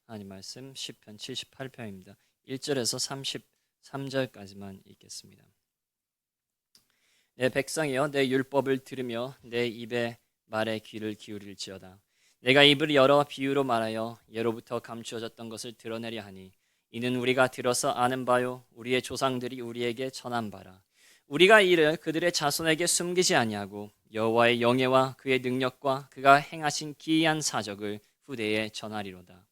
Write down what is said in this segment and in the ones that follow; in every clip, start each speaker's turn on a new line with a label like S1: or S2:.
S1: 하나님 말씀 시편 78편입니다. 1절에서 33절까지만 읽겠습니다. 내 백성이여 내 율법을 들으며 내 입의 말에 귀를 기울일지어다. 내가 입을 열어 비유로 말하여 예로부터 감추어졌던 것을 드러내려 하니 이는 우리가 들어서 아는 바요 우리의 조상들이 우리에게 전한 바라. 우리가 이를 그들의 자손에게 숨기지 아니하고 여호와의 영예와 그의 능력과 그가 행하신 기이한 사적을 후대에 전하리로다.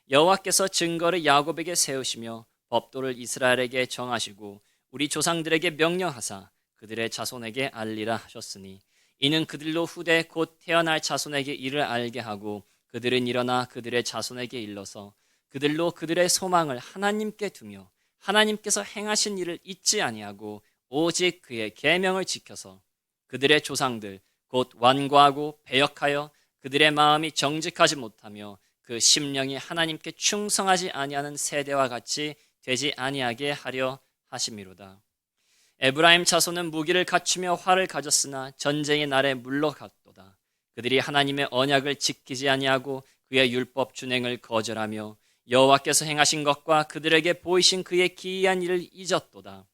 S1: 여호와께서 증거를 야곱에게 세우시며 법도를 이스라엘에게 정하시고 우리 조상들에게 명령하사 그들의 자손에게 알리라 하셨으니 이는 그들로 후대 곧 태어날 자손에게 이를 알게 하고 그들은 일어나 그들의 자손에게 일러서 그들로 그들의 소망을 하나님께 두며 하나님께서 행하신 일을 잊지 아니하고 오직 그의 계명을 지켜서 그들의 조상들 곧 완고하고 배역하여 그들의 마음이 정직하지 못하며 그 심령이 하나님께 충성하지 아니하는 세대와 같이 되지 아니하게 하려 하심이로다. 에브라임 자손은 무기를 갖추며 활을 가졌으나 전쟁의 날에 물러갔도다. 그들이 하나님의 언약을 지키지 아니하고 그의 율법 준행을 거절하며 여호와께서 행하신 것과 그들에게 보이신 그의 기이한 일을 잊었도다.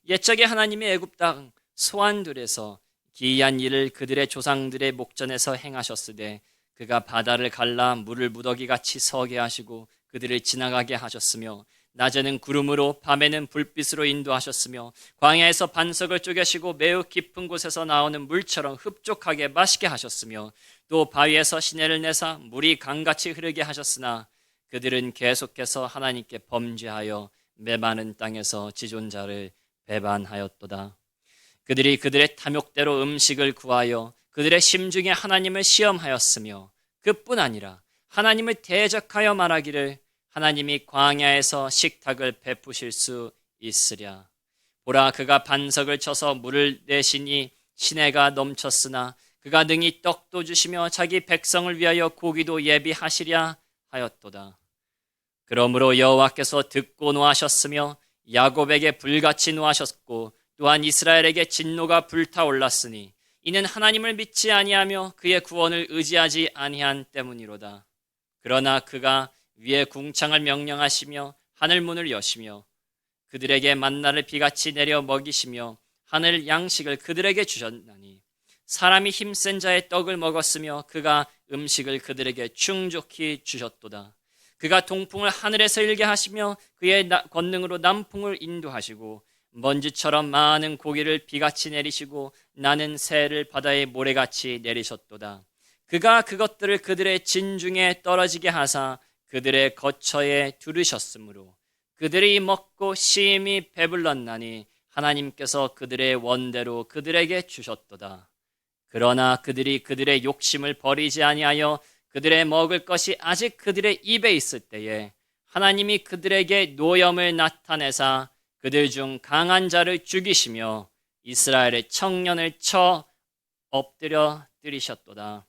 S1: 옛적에 하나님이 애굽 땅 소안들에서 기이한 일을 그들의 조상들의 목전에서 행하셨으되 그가 바다를 갈라 물을 무더기같이 서게 하시고 그들을 지나가게 하셨으며 낮에는 구름으로 밤에는 불빛으로 인도하셨으며 광야에서 반석을 쪼개시고 매우 깊은 곳에서 나오는 물처럼 흡족하게 마시게 하셨으며 또 바위에서 시내를 내사 물이 강같이 흐르게 하셨으나 그들은 계속해서 하나님께 범죄하여 메마른 땅에서 지존자를 배반하였도다. 그들이 그들의 탐욕대로 음식을 구하여 그들의 심중에 하나님을 시험하였으며 그뿐 아니라 하나님을 대적하여 말하기를 하나님이 광야에서 식탁을 베푸실 수 있으랴. 보라 그가 반석을 쳐서 물을 내시니 시내가 넘쳤으나 그가 능히 떡도 주시며 자기 백성을 위하여 고기도 예비하시랴 하였도다. 그러므로 여호와께서 듣고 노하셨으며 야곱에게 불같이 노하셨고 또한 이스라엘에게 진노가 불타올랐으니 이는 하나님을 믿지 아니하며 그의 구원을 의지하지 아니한 때문이로다. 그러나 그가 위에 궁창을 명령하시며 하늘 문을 여시며 그들에게 만나를 비같이 내려 먹이시며 하늘 양식을 그들에게 주셨나니 사람이 힘센 자의 떡을 먹었으며 그가 음식을 그들에게 충족히 주셨도다. 그가 동풍을 하늘에서 일게 하시며 그의 권능으로 남풍을 인도하시고 먼지처럼 많은 고기를 비같이 내리시고 나는 새를 바다의 모래같이 내리셨도다. 그가 그것들을 그들의 진중에 떨어지게 하사 그들의 거처에 두르셨으므로 그들이 먹고 심히 배불렀나니 하나님께서 그들의 원대로 그들에게 주셨도다. 그러나 그들이 그들의 욕심을 버리지 아니하여 그들의 먹을 것이 아직 그들의 입에 있을 때에 하나님이 그들에게 노염을 나타내사 그들 중 강한 자를 죽이시며 이스라엘의 청년을 쳐 엎드려 때리셨도다.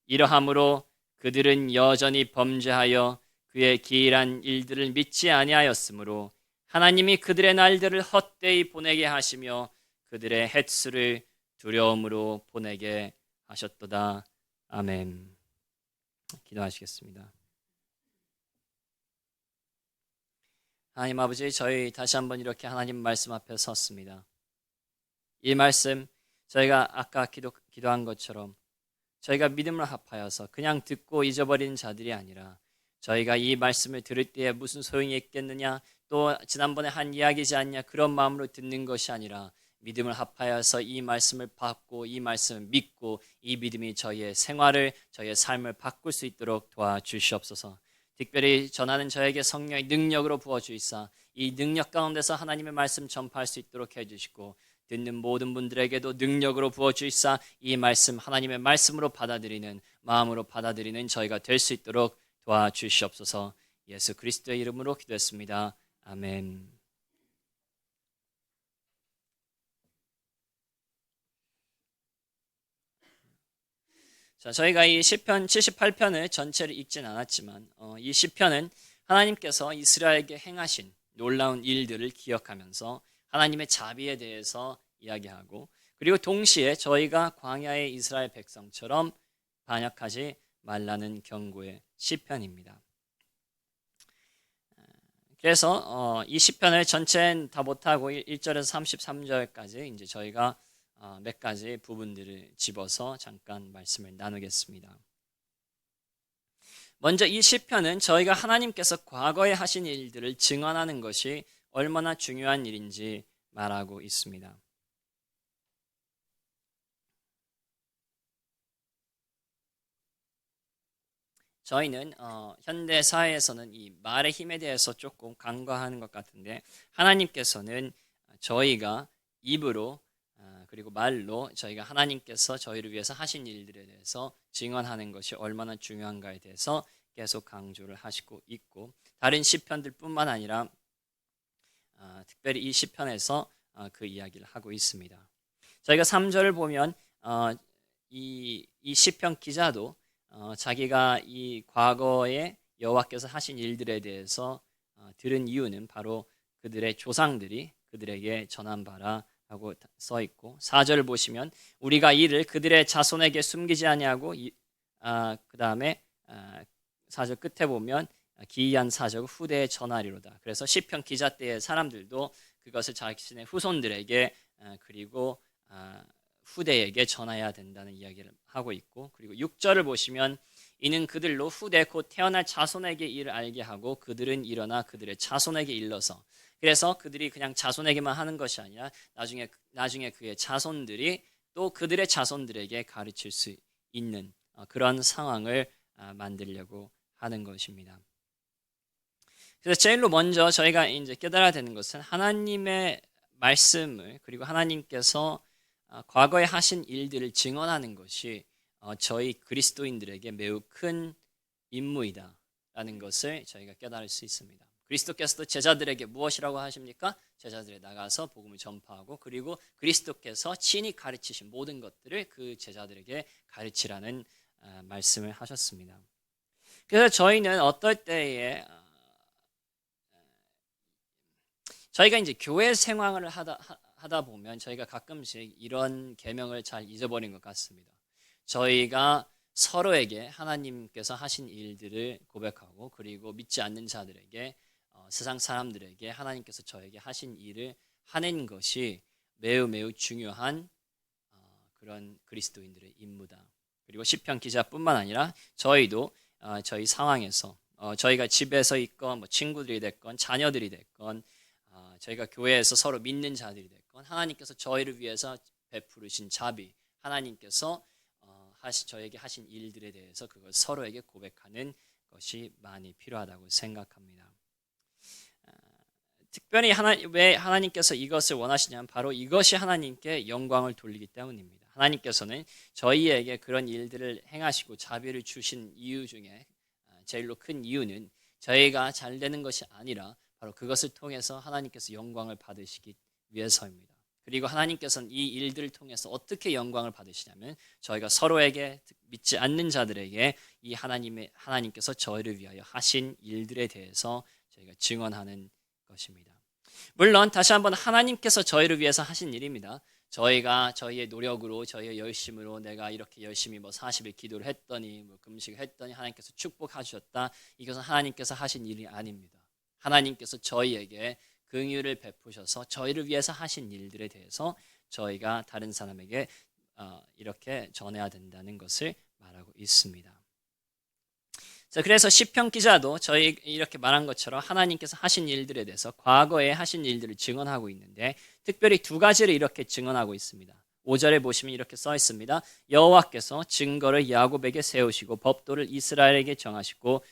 S1: 이러함으로 그들은 여전히 범죄하여 그의 기이한 일들을 믿지 아니하였으므로 하나님이 그들의 날들을 헛되이 보내게 하시며 그들의 횟수를 두려움으로 보내게 하셨도다. 아멘. 기도하시겠습니다. 하나님 아버지, 저희 다시 한번 이렇게 하나님 말씀 앞에 섰습니다. 이 말씀 저희가 아까 기도한 것처럼 저희가 믿음을 합하여서 그냥 듣고 잊어버리는 자들이 아니라 저희가 이 말씀을 들을 때에 무슨 소용이 있겠느냐, 또 지난번에 한 이야기지 않냐, 그런 마음으로 듣는 것이 아니라 믿음을 합하여서 이 말씀을 받고 이 말씀을 믿고 이 믿음이 저희의 생활을, 저희의 삶을 바꿀 수 있도록 도와주시옵소서. 특별히 전하는 저에게 성령의 능력으로 부어주시사 이 능력 가운데서 하나님의 말씀 전파할 수 있도록 해주시고 듣는 모든 분들에게도 능력으로 부어주시사 이 말씀 하나님의 말씀으로 받아들이는, 마음으로 받아들이는 저희가 될 수 있도록 도와주시옵소서. 예수 그리스도의 이름으로 기도했습니다. 아멘. 자, 저희가 이 시편 78편을 전체를 읽진 않았지만 이 시편은 하나님께서 이스라엘에게 행하신 놀라운 일들을 기억하면서 하나님의 자비에 대해서 이야기하고, 그리고 동시에 저희가 광야의 이스라엘 백성처럼 반역하지 말라는 경고의 시편입니다. 그래서 이 시편을 전체는 다 못하고 1절에서 33절까지 이제 저희가 몇 가지 부분들을 집어서 잠깐 말씀을 나누겠습니다. 먼저 이 시편은 저희가 하나님께서 과거에 하신 일들을 증언하는 것이 얼마나 중요한 일인지 말하고 있습니다. 저희는 현대 사회에서는 이 말의 힘에 대해서 조금 간과하는 것 같은데, 하나님께서는 저희가 입으로 그리고 말로 저희가 하나님께서 저희를 위해서 하신 일들에 대해서 증언하는 것이 얼마나 중요한가에 대해서 계속 강조를 하시고 있고, 다른 시편들뿐만 아니라 특별히 이 시편에서 그 이야기를 하고 있습니다. 저희가 3절을 보면 이 시편 기자도 자기가 이 과거에 여호와께서 하신 일들에 대해서 들은 이유는 바로 그들의 조상들이 그들에게 전한 바라 하고 써 있고, 4절을 보시면 우리가 이를 그들의 자손에게 숨기지 아니하고 그 다음에 4절 끝에 보면 기이한 사적을 후대에 전하리로다. 그래서 시편 기자 때의 사람들도 그것을 자신의 후손들에게 그리고 후대에게 전해야 된다는 이야기를 하고 있고, 그리고 6절을 보시면 이는 그들로 후대 곧 태어날 자손에게 이를 알게 하고 그들은 일어나 그들의 자손에게 일러서, 그래서 그들이 그냥 자손에게만 하는 것이 아니라 나중에 그의 자손들이 또 그들의 자손들에게 가르칠 수 있는 그런 상황을 만들려고 하는 것입니다. 그래서 제일로 먼저 저희가 이제 깨달아야 되는 것은 하나님의 말씀을, 그리고 하나님께서 과거에 하신 일들을 증언하는 것이 저희 그리스도인들에게 매우 큰 임무이다라는 것을 저희가 깨달을 수 있습니다. 그리스도께서도 제자들에게 무엇이라고 하십니까? 제자들에 나가서 복음을 전파하고, 그리고 그리스도께서 친히 가르치신 모든 것들을 그 제자들에게 가르치라는 말씀을 하셨습니다. 그래서 저희는 어떨 때에 저희가 이제 교회 생활을 하다 보면 저희가 가끔씩 이런 계명을 잘 잊어버린 것 같습니다. 저희가 서로에게 하나님께서 하신 일들을 고백하고, 그리고 믿지 않는 자들에게 세상 사람들에게 하나님께서 저에게 하신 일을 하는 것이 매우 중요한 그런 그리스도인들의 임무다. 그리고 시편 기자뿐만 아니라 저희도 저희 상황에서 저희가 집에서 있건 뭐 친구들이 됐건 자녀들이 됐건 저희가 교회에서 서로 믿는 자들이 됐건 하나님께서 저희를 위해서 베푸르신 자비, 하나님께서 저에게 하신 일들에 대해서 그걸 서로에게 고백하는 것이 많이 필요하다고 생각합니다. 특별히 왜 하나님께서 이것을 원하시냐면 바로 이것이 하나님께 영광을 돌리기 때문입니다. 하나님께서는 저희에게 그런 일들을 행하시고 자비를 주신 이유 중에 제일로 큰 이유는 저희가 잘 되는 것이 아니라 바로 그것을 통해서 하나님께서 영광을 받으시기 위해서입니다. 그리고 하나님께서는 이 일들을 통해서 어떻게 영광을 받으시냐면 저희가 서로에게, 믿지 않는 자들에게 이 하나님께서 저희를 위하여 하신 일들에 대해서 저희가 증언하는 것입니다. 물론 다시 한번 하나님께서 저희를 위해서 하신 일입니다. 저희가 저희의 노력으로, 저희의 열심으로 내가 이렇게 열심히 40일 기도를 했더니 금식을 했더니 하나님께서 축복하셨다, 이것은 하나님께서 하신 일이 아닙니다. 하나님께서 저희에게 긍휼을 베푸셔서 저희를 위해서 하신 일들에 대해서 저희가 다른 사람에게 이렇게 전해야 된다는 것을 말하고 있습니다. 자, 그래서 시편 기자도 저희 이렇게 말한 것처럼 하나님께서 하신 일들에 대해서 과거에 하신 일들을 증언하고 있는데, 특별히 두 가지를 이렇게 증언하고 있습니다. 5절에 보시면 이렇게 써 있습니다. 여호와께서 증거를 야곱에게 세우시고 법도를 이스라엘에게 정하시고,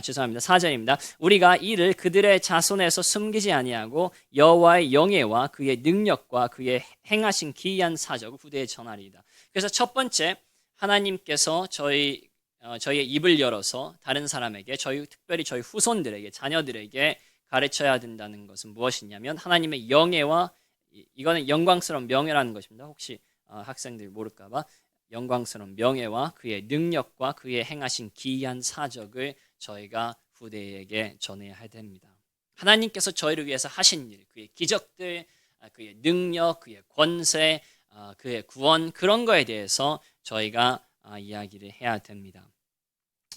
S1: 죄송합니다. 4절입니다. 우리가 이를 그들의 자손에서 숨기지 아니하고 여호와의 영예와 그의 능력과 그의 행하신 기이한 사적을 후대에 전하리이다. 그래서 첫 번째, 하나님께서 저희의 입을 열어서 다른 사람에게, 특별히 저희 후손들에게, 자녀들에게 가르쳐야 된다는 것은 무엇이냐면 하나님의 영예와, 이거는 영광스러운 명예라는 것입니다. 혹시 학생들이 모를까 봐, 영광스러운 명예와 그의 능력과 그의 행하신 기이한 사적을 저희가 후대에게 전해야 됩니다. 하나님께서 저희를 위해서 하신 일, 그의 기적들, 그의 능력, 그의 권세, 그의 구원, 그런 거에 대해서 저희가 이야기를 해야 됩니다.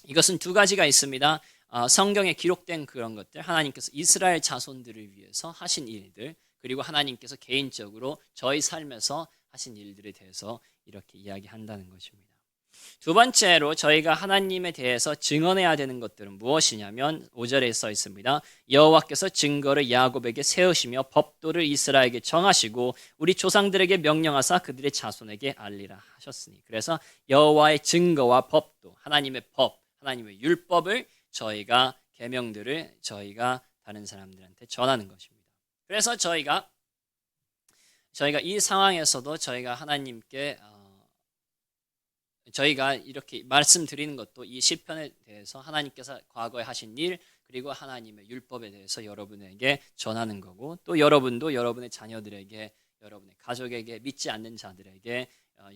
S1: 이것은 두 가지가 있습니다. 성경에 기록된 그런 것들, 하나님께서 이스라엘 자손들을 위해서 하신 일들, 그리고 하나님께서 개인적으로 저희 삶에서 하신 일들에 대해서 이렇게 이야기한다는 것입니다. 두 번째로 저희가 하나님에 대해서 증언해야 되는 것들은 무엇이냐면 5절에 써 있습니다. 여호와께서 증거를 야곱에게 세우시며 법도를 이스라엘에게 정하시고 우리 조상들에게 명령하사 그들의 자손에게 알리라 하셨으니. 그래서 여호와의 증거와 법도, 하나님의 법, 하나님의 율법을 저희가, 계명들을 저희가 다른 사람들한테 전하는 것입니다. 그래서 저희가 이 상황에서도 저희가 하나님께 저희가 이렇게 말씀드리는 것도 이 시편에 대해서 하나님께서 과거에 하신 일, 그리고 하나님의 율법에 대해서 여러분에게 전하는 거고, 또 여러분도 여러분의 자녀들에게, 여러분의 가족에게, 믿지 않는 자들에게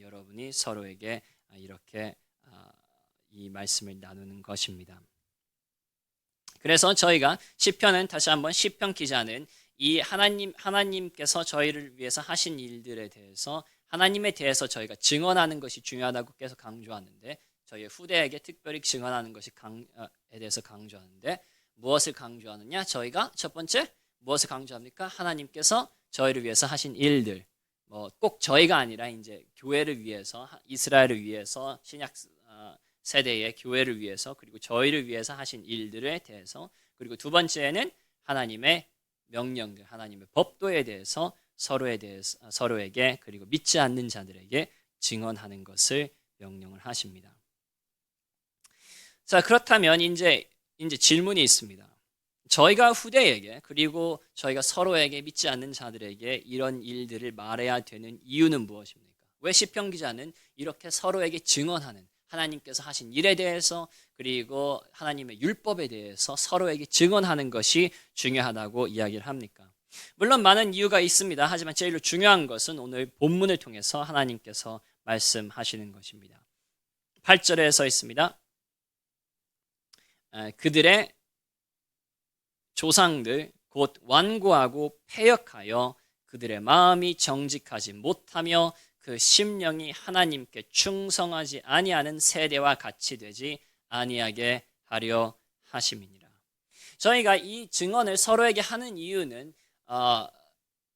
S1: 여러분이 서로에게 이렇게 이 말씀을 나누는 것입니다. 그래서 저희가 시편은, 다시 한번 시편 기자는 이 하나님께서 저희를 위해서 하신 일들에 대해서, 하나님에 대해서 저희가 증언하는 것이 중요하다고 계속 강조하는데, 저희의 후대에게 특별히 증언하는 것에 대해서 강조하는데, 무엇을 강조하느냐? 저희가 첫 번째 무엇을 강조합니까? 하나님께서 저희를 위해서 하신 일들, 꼭 저희가 아니라 이제 교회를 위해서, 이스라엘을 위해서, 신약 세대의 교회를 위해서, 그리고 저희를 위해서 하신 일들에 대해서, 그리고 두 번째는 하나님의 명령들, 하나님의 법도에 대해서 서로에게, 그리고 믿지 않는 자들에게 증언하는 것을 명령을 하십니다. 자, 그렇다면 이제 질문이 있습니다. 저희가 후대에게, 그리고 저희가 서로에게, 믿지 않는 자들에게 이런 일들을 말해야 되는 이유는 무엇입니까? 왜 시편 기자는 이렇게 서로에게 증언하는, 하나님께서 하신 일에 대해서, 그리고 하나님의 율법에 대해서 서로에게 증언하는 것이 중요하다고 이야기를 합니까? 물론 많은 이유가 있습니다. 하지만 제일 중요한 것은 오늘 본문을 통해서 하나님께서 말씀하시는 것입니다. 8절에 서 있습니다. 그들의 조상들 곧 완고하고 패역하여 그들의 마음이 정직하지 못하며 그 심령이 하나님께 충성하지 아니하는 세대와 같이 되지 아니하게 하려 하심이니라. 저희가 이 증언을 서로에게 하는 이유는,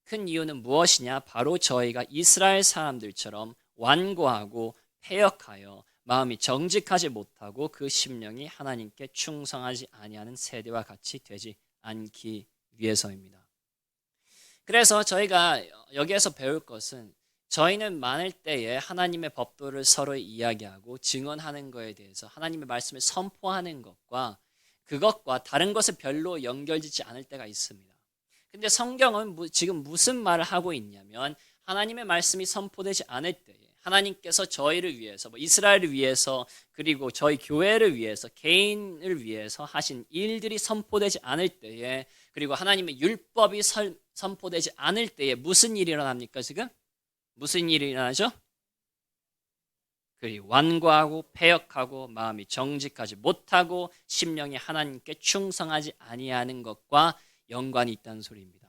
S1: 큰 이유는 무엇이냐? 바로 저희가 이스라엘 사람들처럼 완고하고 패역하여 마음이 정직하지 못하고 그 심령이 하나님께 충성하지 아니하는 세대와 같이 되지 않기 위해서입니다. 그래서 저희가 여기에서 배울 것은, 저희는 많을 때에 하나님의 법도를 서로 이야기하고 증언하는 것에 대해서 하나님의 말씀을 선포하는 것과 그것과 다른 것을 별로 연결짓지 않을 때가 있습니다. 근데 성경은 지금 무슨 말을 하고 있냐면, 하나님의 말씀이 선포되지 않을 때에 하나님께서 저희를 위해서, 이스라엘을 위해서, 그리고 저희 교회를 위해서, 개인을 위해서 하신 일들이 선포되지 않을 때에, 그리고 하나님의 율법이 선포되지 않을 때에 무슨 일이 일어납니까? 지금 무슨 일이 일어나죠? 그리 완고하고 패역하고 마음이 정직하지 못하고 심령이 하나님께 충성하지 아니하는 것과 연관이 있다는 소리입니다.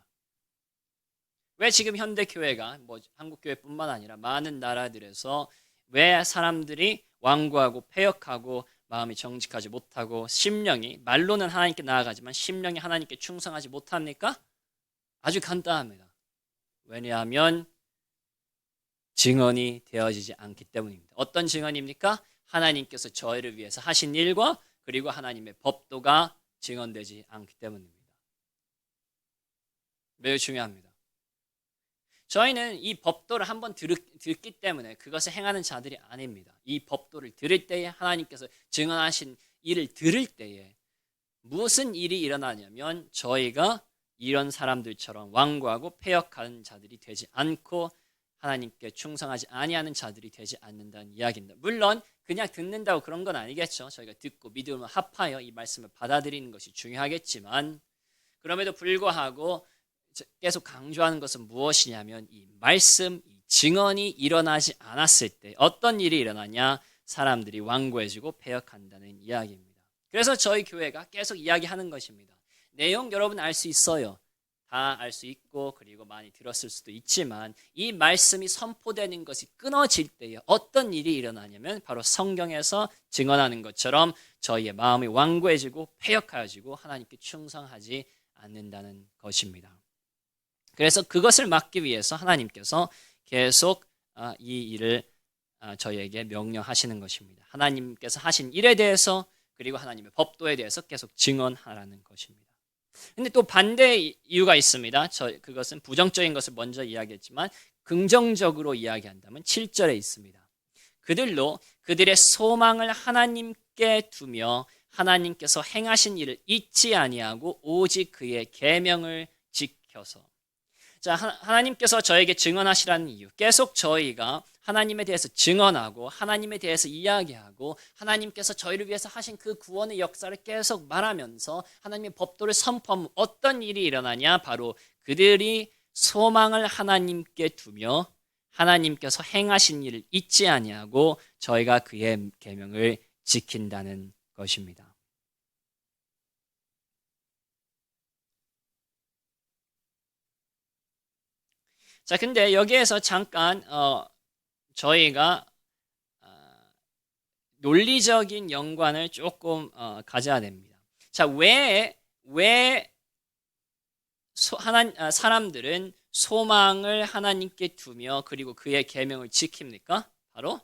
S1: 왜 지금 현대 교회가, 한국 교회뿐만 아니라 많은 나라들에서 왜 사람들이 완고하고 패역하고 마음이 정직하지 못하고 심령이, 말로는 하나님께 나아가지만 심령이 하나님께 충성하지 못합니까? 아주 간단합니다. 왜냐하면 증언이 되어지지 않기 때문입니다. 어떤 증언입니까? 하나님께서 저희를 위해서 하신 일과 그리고 하나님의 법도가 증언되지 않기 때문입니다. 매우 중요합니다. 저희는 이 법도를 한번 듣기 때문에 그것을 행하는 자들이 아닙니다. 이 법도를 들을 때에, 하나님께서 증언하신 일을 들을 때에 무슨 일이 일어나냐면, 저희가 이런 사람들처럼 완고하고 패역한 자들이 되지 않고 하나님께 충성하지 아니하는 자들이 되지 않는다는 이야기입니다. 물론 그냥 듣는다고 그런 건 아니겠죠. 저희가 듣고 믿음을 합하여 이 말씀을 받아들이는 것이 중요하겠지만, 그럼에도 불구하고 계속 강조하는 것은 무엇이냐면, 이 말씀, 이 증언이 일어나지 않았을 때 어떤 일이 일어나냐? 사람들이 완고해지고 패역한다는 이야기입니다. 그래서 저희 교회가 계속 이야기하는 것입니다. 내용 여러분 알 수 있어요. 다 알 수 있고 그리고 많이 들었을 수도 있지만 이 말씀이 선포되는 것이 끊어질 때에 어떤 일이 일어나냐면 바로 성경에서 증언하는 것처럼 저희의 마음이 완고해지고 패역하여지고 하나님께 충성하지 않는다는 것입니다. 그래서 그것을 막기 위해서 하나님께서 계속 이 일을 저희에게 명령하시는 것입니다. 하나님께서 하신 일에 대해서 그리고 하나님의 법도에 대해서 계속 증언하라는 것입니다. 근데 또 반대 이유가 있습니다. 그것은 부정적인 것을 먼저 이야기했지만 긍정적으로 이야기한다면 7절에 있습니다. 그들로 그들의 소망을 하나님께 두며 하나님께서 행하신 일을 잊지 아니하고 오직 그의 계명을 지켜서. 자, 하나님께서 저에게 증언하시라는 이유, 계속 저희가 하나님에 대해서 증언하고 하나님에 대해서 이야기하고 하나님께서 저희를 위해서 하신 그 구원의 역사를 계속 말하면서 하나님의 법도를 선포하면 어떤 일이 일어나냐? 바로 그들이 소망을 하나님께 두며 하나님께서 행하신 일을 잊지 아니하고 저희가 그의 계명을 지킨다는 것입니다. 자, 근데 여기에서 잠깐 저희가 논리적인 연관을 조금 가져야 됩니다. 자, 왜 사람들은 소망을 하나님께 두며 그리고 그의 계명을 지킵니까? 바로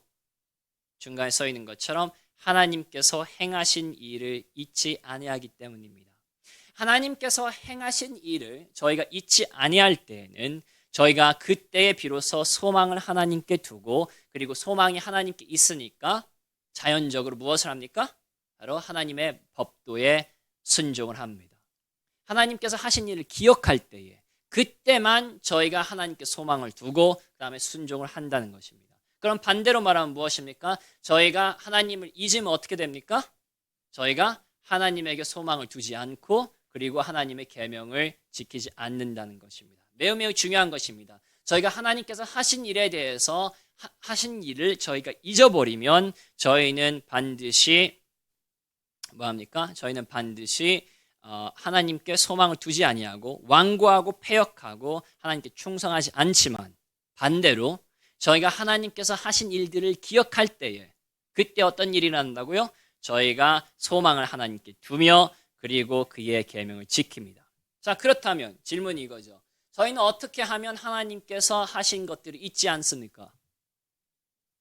S1: 중간에 써 있는 것처럼 하나님께서 행하신 일을 잊지 아니하기 때문입니다. 하나님께서 행하신 일을 저희가 잊지 아니할 때에는 저희가 그때에 비로소 소망을 하나님께 두고 그리고 소망이 하나님께 있으니까 자연적으로 무엇을 합니까? 바로 하나님의 법도에 순종을 합니다. 하나님께서 하신 일을 기억할 때에 그때만 저희가 하나님께 소망을 두고 그 다음에 순종을 한다는 것입니다. 그럼 반대로 말하면 무엇입니까? 저희가 하나님을 잊으면 어떻게 됩니까? 저희가 하나님에게 소망을 두지 않고 그리고 하나님의 계명을 지키지 않는다는 것입니다. 매우 중요한 것입니다. 저희가 하나님께서 하신 일에 대해서 하신 일을 저희가 잊어버리면 저희는 반드시 뭐합니까? 저희는 반드시 하나님께 소망을 두지 아니하고 완고하고 패역하고 하나님께 충성하지 않지만 반대로 저희가 하나님께서 하신 일들을 기억할 때에 그때 어떤 일이 일어난다고요? 저희가 소망을 하나님께 두며 그리고 그의 계명을 지킵니다. 자, 그렇다면 질문이 이거죠. 저희는 어떻게 하면 하나님께서 하신 것들을 잊지 않습니까?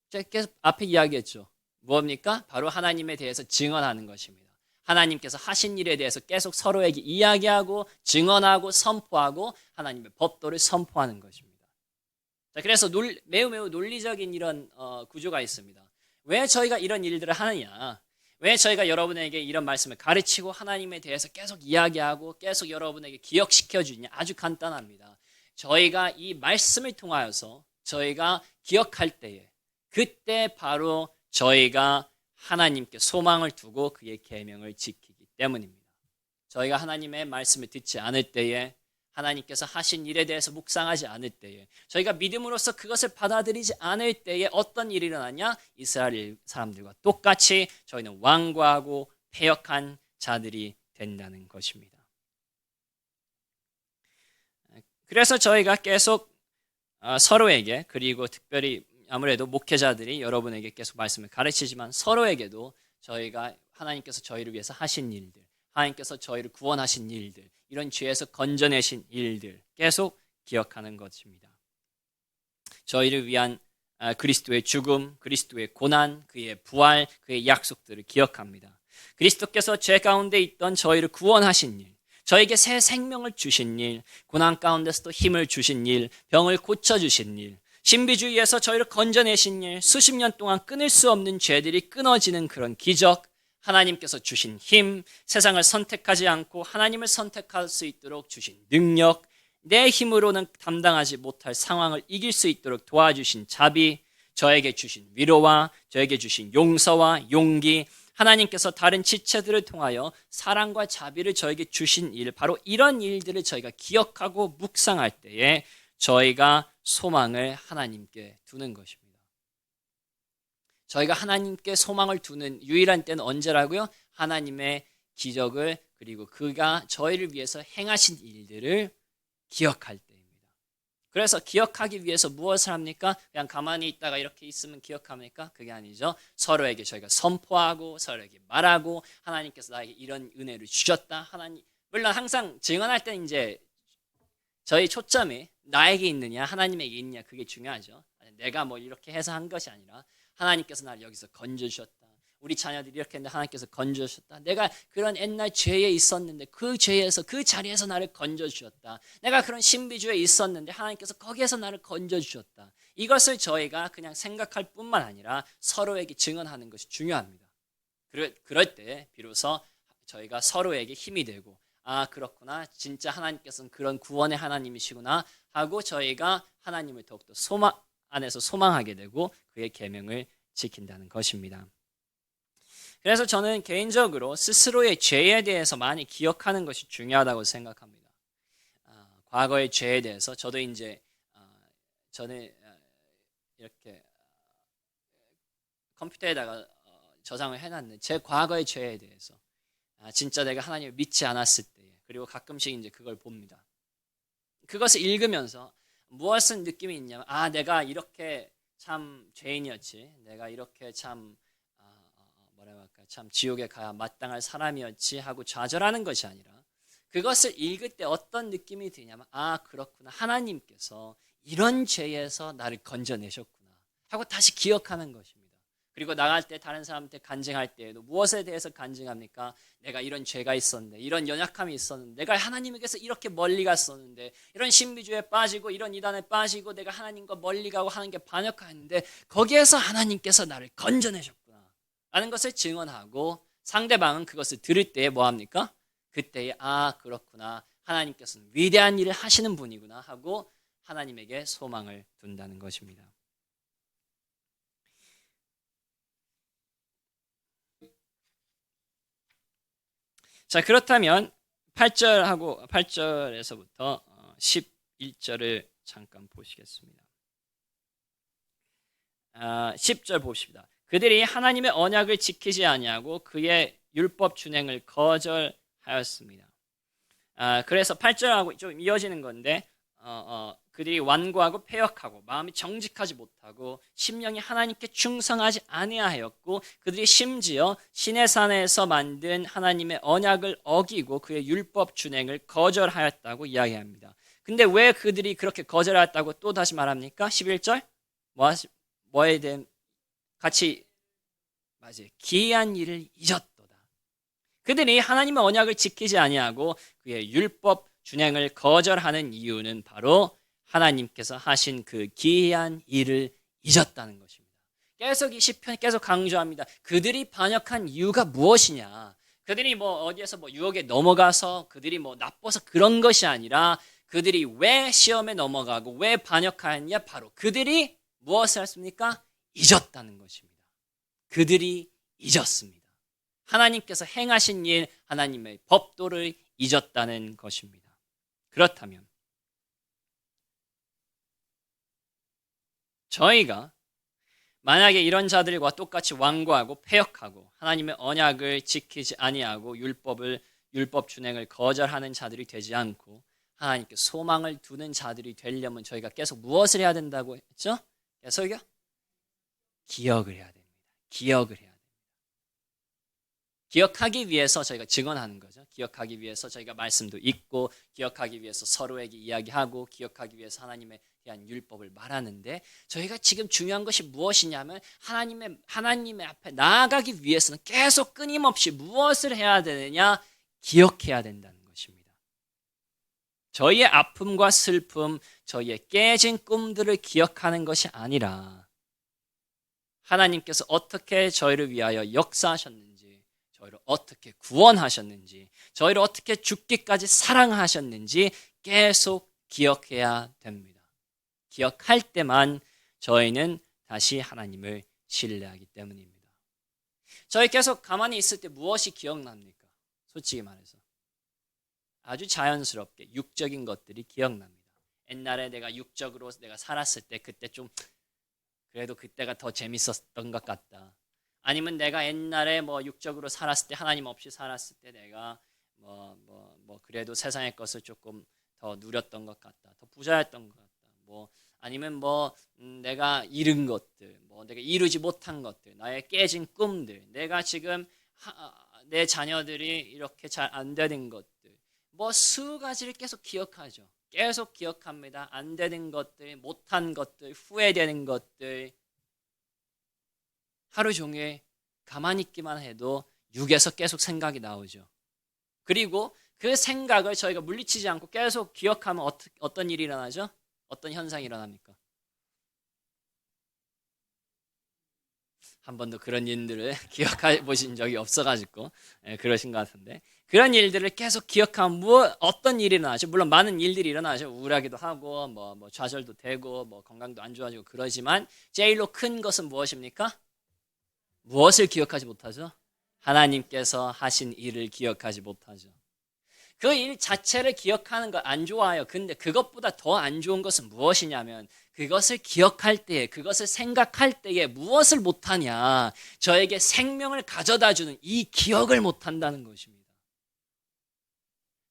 S1: 제가 계속 앞에 이야기했죠. 무엇입니까? 바로 하나님에 대해서 증언하는 것입니다. 하나님께서 하신 일에 대해서 계속 서로에게 이야기하고 증언하고 선포하고 하나님의 법도를 선포하는 것입니다. 자, 그래서 매우 논리적인 이런 구조가 있습니다. 왜 저희가 이런 일들을 하느냐? 왜 저희가 여러분에게 이런 말씀을 가르치고 하나님에 대해서 계속 이야기하고 계속 여러분에게 기억시켜 주냐? 아주 간단합니다. 저희가 이 말씀을 통하여서 저희가 기억할 때에 그때 바로 저희가 하나님께 소망을 두고 그의 계명을 지키기 때문입니다. 저희가 하나님의 말씀을 듣지 않을 때에 하나님께서 하신 일에 대해서 묵상하지 않을 때에 저희가 믿음으로써 그것을 받아들이지 않을 때에 어떤 일이 일어나냐? 이스라엘 사람들과 똑같이 저희는 완고하고 패역한 자들이 된다는 것입니다. 그래서 저희가 계속 서로에게 그리고 특별히 아무래도 목회자들이 여러분에게 계속 말씀을 가르치지만 서로에게도 저희가 하나님께서 저희를 위해서 하신 일들, 하나님께서 저희를 구원하신 일들, 이런 죄에서 건져내신 일들 계속 기억하는 것입니다. 저희를 위한 그리스도의 죽음, 그리스도의 고난, 그의 부활, 그의 약속들을 기억합니다. 그리스도께서 죄 가운데 있던 저희를 구원하신 일, 저에게 새 생명을 주신 일, 고난 가운데서도 힘을 주신 일, 병을 고쳐주신 일, 신비주의에서 저희를 건져내신 일, 수십 년 동안 끊을 수 없는 죄들이 끊어지는 그런 기적, 하나님께서 주신 힘, 세상을 선택하지 않고 하나님을 선택할 수 있도록 주신 능력, 내 힘으로는 감당하지 못할 상황을 이길 수 있도록 도와주신 자비, 저에게 주신 위로와 저에게 주신 용서와 용기, 하나님께서 다른 지체들을 통하여 사랑과 자비를 저에게 주신 일, 바로 이런 일들을 저희가 기억하고 묵상할 때에 저희가 소망을 하나님께 두는 것입니다. 저희가 하나님께 소망을 두는 유일한 때는 언제라고요? 하나님의 기적을 그리고 그가 저희를 위해서 행하신 일들을 기억할 때입니다. 그래서 기억하기 위해서 무엇을 합니까? 그냥 가만히 있다가 이렇게 있으면 기억합니까? 그게 아니죠. 서로에게 저희가 선포하고 서로에게 말하고 하나님께서 나에게 이런 은혜를 주셨다. 하나님, 물론 항상 증언할 때 이제 저희 초점이 나에게 있느냐 하나님에게 있느냐 그게 중요하죠. 내가 뭐 이렇게 해서 한 것이 아니라 하나님께서 나를 여기서 건져주셨다. 우리 자녀들이 이렇게 했는데 하나님께서 건져주셨다. 내가 그런 옛날 죄에 있었는데 그 죄에서 그 자리에서 나를 건져주셨다. 내가 그런 신비주의에 있었는데 하나님께서 거기에서 나를 건져주셨다. 이것을 저희가 그냥 생각할 뿐만 아니라 서로에게 증언하는 것이 중요합니다. 그럴 때 비로소 저희가 서로에게 힘이 되고 아 그렇구나 진짜 하나님께서는 그런 구원의 하나님이시구나 하고 저희가 하나님을 더욱더 안에서 소망하게 되고 그의 계명을 지킨다는 것입니다. 그래서 저는 개인적으로 스스로의 죄에 대해서 많이 기억하는 것이 중요하다고 생각합니다. 과거의 죄에 대해서 저도 이제 저는 이렇게 컴퓨터에다가 저장을 해놨는데 제 과거의 죄에 대해서 진짜 내가 하나님을 믿지 않았을 때 그리고 가끔씩 이제 그걸 봅니다. 그것을 읽으면서 무엇은 느낌이 있냐면 내가 이렇게 참 죄인이었지. 내가 이렇게 참 참 지옥에 가야 마땅할 사람이었지 하고 좌절하는 것이 아니라 그것을 읽을 때 어떤 느낌이 드냐면 그렇구나 하나님께서 이런 죄에서 나를 건져내셨구나 하고 다시 기억하는 것입니다. 그리고 나갈 때 다른 사람한테 간증할 때에도 무엇에 대해서 간증합니까? 내가 이런 죄가 있었는데 이런 연약함이 있었는데 내가 하나님에게서 이렇게 멀리 갔었는데 이런 신비주의에 빠지고 이런 이단에 빠지고 내가 하나님과 멀리 가고 하는 게 반역하는데 거기에서 하나님께서 나를 건져내셨구나 라는 것을 증언하고 상대방은 그것을 들을 때 뭐합니까? 그때에 그렇구나 하나님께서는 위대한 일을 하시는 분이구나 하고 하나님에게 소망을 둔다는 것입니다. 자 그렇다면 8절에서부터 11절을 잠깐 보시겠습니다. 10절 봅시다. 그들이 하나님의 언약을 지키지 아니하고 그의 율법 준행을 거절하였습니다. 그래서 8절하고 좀 이어지는 건데 그들이 완고하고 패역하고 마음이 정직하지 못하고 심령이 하나님께 충성하지 아니하였고 그들이 심지어 시내산에서 만든 하나님의 언약을 어기고 그의 율법 준행을 거절하였다고 이야기합니다. 근데 왜 그들이 그렇게 거절하였다고 또 다시 말합니까? 11절 뭐에 대한 같이 맞아요. 기이한 일을 잊었도다. 그들이 하나님의 언약을 지키지 아니하고 그의 율법 준행을 거절하는 이유는 바로 하나님께서 하신 그 기이한 일을 잊었다는 것입니다. 계속 이 시편이 계속 강조합니다. 그들이 반역한 이유가 무엇이냐? 그들이 어디에서 유혹에 넘어가서 그들이 나빠서 그런 것이 아니라 그들이 왜 시험에 넘어가고 왜 반역하였냐? 바로 그들이 무엇을 했습니까? 잊었다는 것입니다. 그들이 잊었습니다. 하나님께서 행하신 일, 하나님의 법도를 잊었다는 것입니다. 그렇다면 저희가 만약에 이런 자들과 똑같이 완고하고 패역하고 하나님의 언약을 지키지 아니하고 율법 준행을 거절하는 자들이 되지 않고 하나님께 소망을 두는 자들이 되려면 저희가 계속 무엇을 해야 된다고 했죠? 계속요? 기억을 해야 됩니다. 기억을 해야 됩니다. 기억하기 위해서 저희가 증언하는 거죠. 기억하기 위해서 저희가 말씀도 읽고 기억하기 위해서 서로에게 이야기하고 기억하기 위해서 하나님에 대한 율법을 말하는데 저희가 지금 중요한 것이 무엇이냐면 하나님의 앞에 나아가기 위해서는 계속 끊임없이 무엇을 해야 되느냐? 기억해야 된다는 것입니다. 저희의 아픔과 슬픔, 저희의 깨진 꿈들을 기억하는 것이 아니라 하나님께서 어떻게 저희를 위하여 역사하셨는지, 저희를 어떻게 구원하셨는지, 저희를 어떻게 죽기까지 사랑하셨는지 계속 기억해야 됩니다. 기억할 때만 저희는 다시 하나님을 신뢰하기 때문입니다. 저희 계속 가만히 있을 때 무엇이 기억납니까? 솔직히 말해서 아주 자연스럽게 육적인 것들이 기억납니다. 옛날에 내가 육적으로 내가 살았을 때 그때 좀 그래도 그때가 더 재밌었던 것 같다. 아니면 내가 옛날에 육적으로 살았을 때 하나님 없이 살았을 때 내가 그래도 세상의 것을 조금 더 누렸던 것 같다. 더 부자였던 것 같다. 뭐 아니면 뭐 내가 잃은 것들, 뭐 내가 이루지 못한 것들, 나의 깨진 꿈들, 내가 지금 내 자녀들이 이렇게 잘 안 되는 것들, 뭐 수 가지를 계속 기억하죠. 계속 기억합니다. 안 되는 것들, 못한 것들, 후회되는 것들. 하루 종일 가만히 있기만 해도 육에서 계속 생각이 나오죠. 그리고 그 생각을 저희가 물리치지 않고 계속 기억하면 어떤 일이 일어나죠? 어떤 현상이 일어납니까? 한 번도 그런 일들을 기억해 보신 적이 없어가지고 그러신 것 같은데, 그런 일들을 계속 기억하면 어떤 일이 일어나죠? 물론 많은 일들이 일어나죠. 우울하기도 하고 뭐 좌절도 되고 뭐 건강도 안 좋아지고 그러지만 제일로 큰 것은 무엇입니까? 무엇을 기억하지 못하죠? 하나님께서 하신 일을 기억하지 못하죠. 그 일 자체를 기억하는 거 안 좋아요. 근데 그것보다 더 안 좋은 것은 무엇이냐면, 그것을 기억할 때에, 그것을 생각할 때에 무엇을 못하냐? 저에게 생명을 가져다 주는 이 기억을 못한다는 것입니다.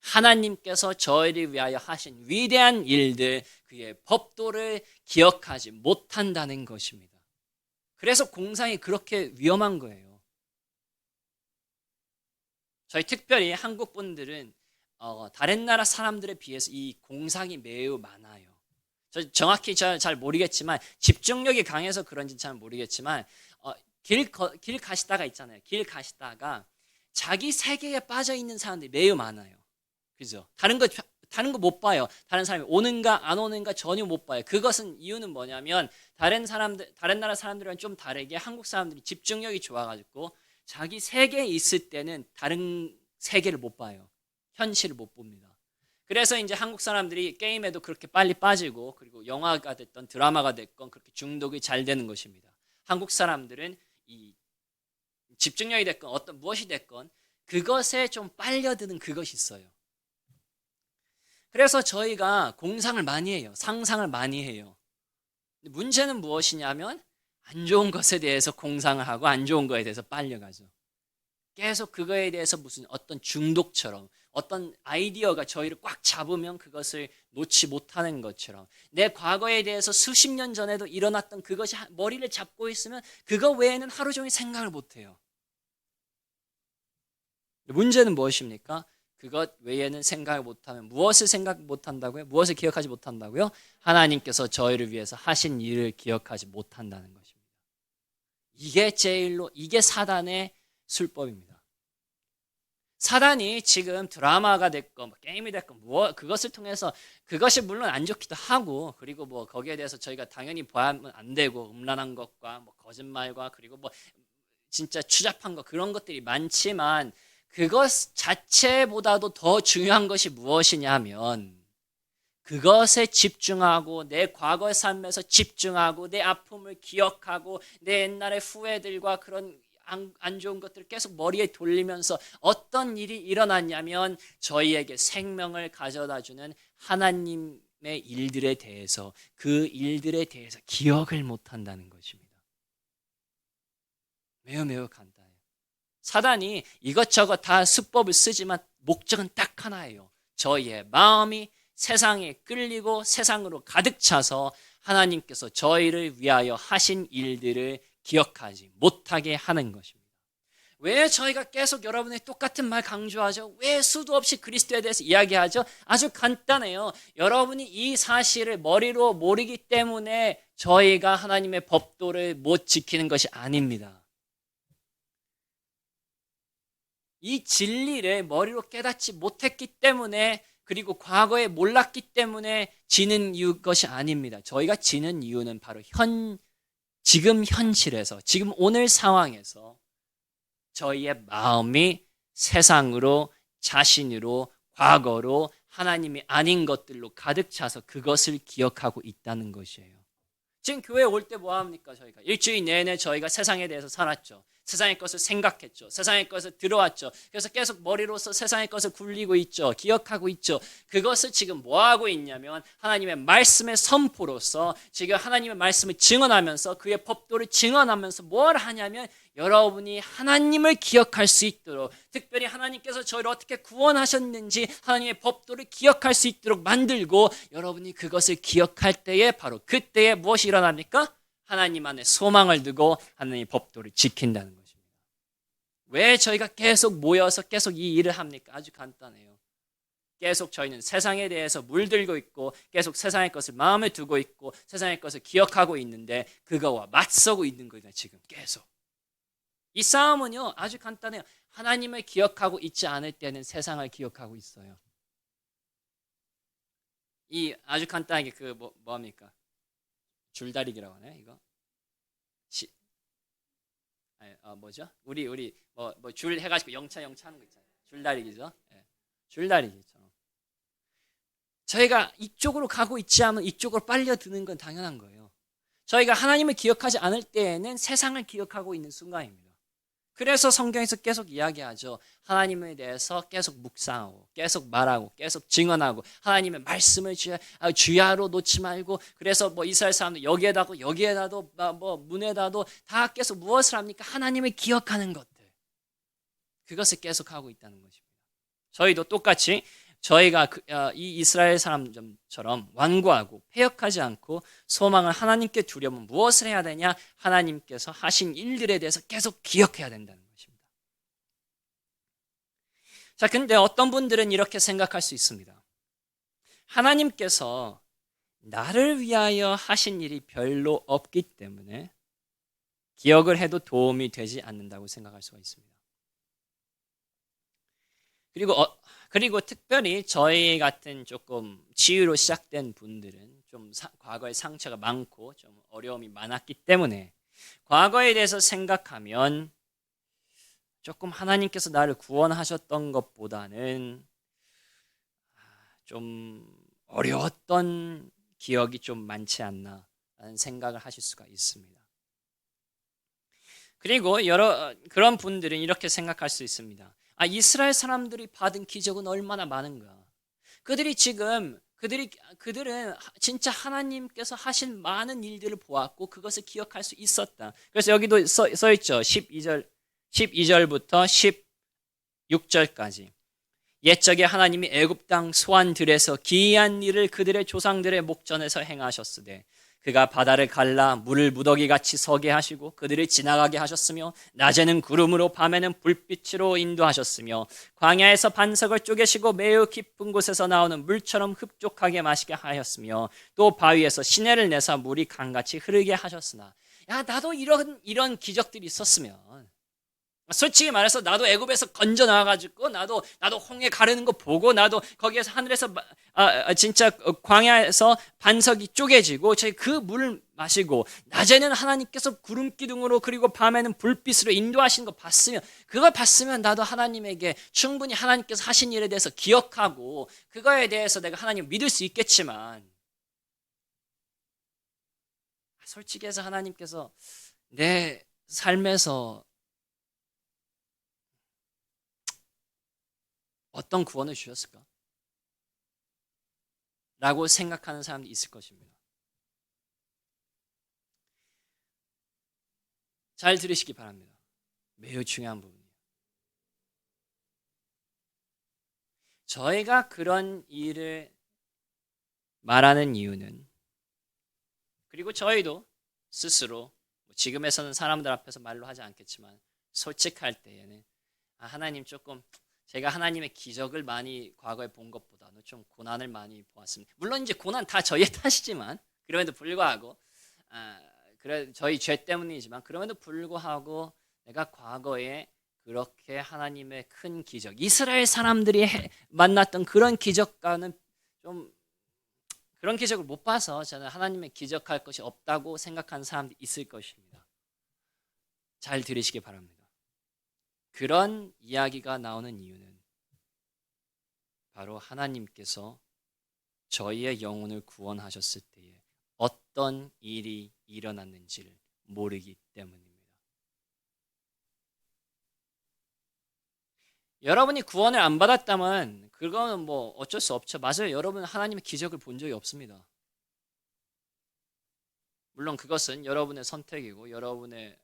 S1: 하나님께서 저희를 위하여 하신 위대한 일들, 그의 법도를 기억하지 못한다는 것입니다. 그래서 공상이 그렇게 위험한 거예요. 저희 특별히 한국 분들은 다른 나라 사람들에 비해서 이 공상이 매우 많아요. 저 정확히 잘 모르겠지만, 집중력이 강해서 그런지 잘 모르겠지만, 길 가시다가 있잖아요. 길 가시다가 자기 세계에 빠져 있는 사람들이 매우 많아요. 그죠? 다른 거 못 봐요. 다른 사람이 오는가 안 오는가 전혀 못 봐요. 그것은 이유는 뭐냐면, 다른 나라 사람들은 좀 다르게 한국 사람들이 집중력이 좋아가지고 자기 세계에 있을 때는 다른 세계를 못 봐요. 현실을 못 봅니다. 그래서 이제 한국 사람들이 게임에도 그렇게 빨리 빠지고, 그리고 영화가 됐던 드라마가 됐건 그렇게 중독이 잘 되는 것입니다. 한국 사람들은 이 집중력이 됐건 어떤 무엇이 됐건 그것에 좀 빨려드는 그것이 있어요. 그래서 저희가 공상을 많이 해요. 상상을 많이 해요. 문제는 무엇이냐면, 안 좋은 것에 대해서 공상을 하고 안 좋은 것에 대해서 빨려가죠. 계속 그거에 대해서 무슨 어떤 중독처럼, 어떤 아이디어가 저희를 꽉 잡으면 그것을 놓지 못하는 것처럼, 내 과거에 대해서 수십 년 전에도 일어났던 그것이 머리를 잡고 있으면 그거 외에는 하루 종일 생각을 못해요. 문제는 무엇입니까? 그것 외에는 생각을 못하면 무엇을 생각 못한다고요? 무엇을 기억하지 못한다고요? 하나님께서 저희를 위해서 하신 일을 기억하지 못한다는 것입니다. 이게 사단의 술법입니다. 사단이 지금 드라마가 됐건 게임이 됐건 그것을 통해서, 그것이 물론 안 좋기도 하고, 그리고 뭐 거기에 대해서 저희가 당연히 봐야만 안 되고, 음란한 것과 뭐 거짓말과 그리고 뭐 진짜 추잡한 거, 그런 것들이 많지만, 그것 자체보다도 더 중요한 것이 무엇이냐면, 그것에 집중하고 내 과거의 삶에서 집중하고 내 아픔을 기억하고 내 옛날의 후회들과 그런 안 좋은 것들을 계속 머리에 돌리면서 어떤 일이 일어났냐면, 저희에게 생명을 가져다 주는 하나님의 일들에 대해서, 그 일들에 대해서 기억을 못한다는 것입니다. 매우 매우 간단해요. 사단이 이것저것 다 수법을 쓰지만 목적은 딱 하나예요. 저희의 마음이 세상에 끌리고 세상으로 가득 차서 하나님께서 저희를 위하여 하신 일들을 기억하지 못하게 하는 것입니다. 왜 저희가 계속 여러분의 똑같은 말 강조하죠? 왜 수도 없이 그리스도에 대해서 이야기하죠? 아주 간단해요. 여러분이 이 사실을 머리로 모르기 때문에 저희가 하나님의 법도를 못 지키는 것이 아닙니다. 이 진리를 머리로 깨닫지 못했기 때문에, 그리고 과거에 몰랐기 때문에 지는 것이 아닙니다. 저희가 지는 이유는 바로 지금 현실에서, 지금 오늘 상황에서 저희의 마음이 세상으로, 자신으로, 과거로, 하나님이 아닌 것들로 가득 차서 그것을 기억하고 있다는 것이에요. 지금 교회에 올 때 뭐 합니까? 저희가 일주일 내내 저희가 세상에 대해서 살았죠. 세상의 것을 생각했죠. 세상의 것을 들어왔죠. 그래서 계속 머리로서 세상의 것을 굴리고 있죠. 기억하고 있죠. 그것을 지금 뭐하고 있냐면 하나님의 말씀의 선포로서 지금 하나님의 말씀을 증언하면서 그의 법도를 증언하면서 뭘 하냐면 여러분이 하나님을 기억할 수 있도록, 특별히 하나님께서 저희를 어떻게 구원하셨는지 하나님의 법도를 기억할 수 있도록 만들고, 여러분이 그것을 기억할 때에 바로 그때에 무엇이 일어납니까? 하나님 안에 소망을 두고 하나님의 법도를 지킨다는 것입니다. 왜 저희가 계속 모여서 계속 이 일을 합니까? 아주 간단해요. 계속 저희는 세상에 대해서 물들고 있고 계속 세상의 것을 마음에 두고 있고 세상의 것을 기억하고 있는데 그거와 맞서고 있는 거예요. 지금 계속 이 싸움은요 아주 간단해요. 하나님을 기억하고 있지 않을 때는 세상을 기억하고 있어요. 이 아주 간단하게 그 뭐합니까? 줄다리기라고 하나요? 이거 뭐죠? 우리 뭐 줄 해가지고 영차 하는 거 있잖아요. 줄다리기죠. 네. 줄다리기처럼 저희가 이쪽으로 가고 있지 않으면 이쪽으로 빨려드는 건 당연한 거예요. 저희가 하나님을 기억하지 않을 때에는 세상을 기억하고 있는 순간입니다. 그래서 성경에서 계속 이야기하죠. 하나님에 대해서 계속 묵상하고 계속 말하고 계속 증언하고 하나님의 말씀을 주야로 놓지 말고, 그래서 뭐 이스라엘 사람들 여기에다도 뭐 문에다도 다 계속 무엇을 합니까? 하나님을 기억하는 것들, 그것을 계속 하고 있다는 것입니다. 저희도 똑같이 저희가 이 이스라엘 사람처럼 완고하고 패역하지 않고 소망을 하나님께 두려면 무엇을 해야 되냐? 하나님께서 하신 일들에 대해서 계속 기억해야 된다는 것입니다. 자, 근데 어떤 분들은 이렇게 생각할 수 있습니다. 하나님께서 나를 위하여 하신 일이 별로 없기 때문에 기억을 해도 도움이 되지 않는다고 생각할 수가 있습니다. 그리고 특별히 저희 같은 조금 치유로 시작된 분들은 좀 과거에 상처가 많고 좀 어려움이 많았기 때문에 과거에 대해서 생각하면 조금 하나님께서 나를 구원하셨던 것보다는 좀 어려웠던 기억이 좀 많지 않나 라는 생각을 하실 수가 있습니다. 그리고 그런 분들은 이렇게 생각할 수 있습니다. 이스라엘 사람들이 받은 기적은 얼마나 많은가. 그들은 진짜 하나님께서 하신 많은 일들을 보았고 그것을 기억할 수 있었다. 그래서 여기도 써 있죠. 12절부터 16절까지. 옛적에 하나님이 애굽 땅 소안들에서 기이한 일을 그들의 조상들의 목전에서 행하셨으되 그가 바다를 갈라 물을 무더기같이 서게 하시고 그들을 지나가게 하셨으며 낮에는 구름으로 밤에는 불빛으로 인도하셨으며 광야에서 반석을 쪼개시고 매우 깊은 곳에서 나오는 물처럼 흡족하게 마시게 하였으며 또 바위에서 시내를 내사 물이 강같이 흐르게 하셨으나, 나도 이런 기적들이 있었으면, 솔직히 말해서 나도 애굽에서 건져 나와가지고 나도 홍해 가르는 거 보고 나도 거기에서 하늘에서 진짜 광야에서 반석이 쪼개지고 저희 그 물을 마시고 낮에는 하나님께서 구름 기둥으로 그리고 밤에는 불빛으로 인도하시는 거 봤으면, 그걸 봤으면 나도 하나님에게 충분히 하나님께서 하신 일에 대해서 기억하고 그거에 대해서 내가 하나님을 믿을 수 있겠지만, 솔직히 해서 하나님께서 내 삶에서 어떤 구원을 주셨을까? 라고 생각하는 사람도 있을 것입니다. 잘 들으시기 바랍니다. 매우 중요한 부분이에요. 저희가 그런 일을 말하는 이유는, 그리고 저희도 스스로 지금에서는 사람들 앞에서 말로 하지 않겠지만 솔직할 때에는 하나님 조금 제가 하나님의 기적을 많이 과거에 본 것보다는 좀 고난을 많이 보았습니다. 물론 이제 고난 다 저희의 탓이지만 그럼에도 불구하고 저희 죄 때문이지만 그럼에도 불구하고 내가 과거에 그렇게 하나님의 큰 기적, 이스라엘 사람들이 만났던 그런 기적과는 좀 그런 기적을 못 봐서 저는 하나님의 기적할 것이 없다고 생각하는 사람들이 있을 것입니다. 잘 들으시기 바랍니다. 그런 이야기가 나오는 이유는 바로 하나님께서 저희의 영혼을 구원하셨을 때에 어떤 일이 일어났는지를 모르기 때문입니다. 여러분이 구원을 안 받았다면 그거는 뭐 어쩔 수 없죠. 맞아요. 여러분은 하나님의 기적을 본 적이 없습니다. 물론 그것은 여러분의 선택이고 여러분의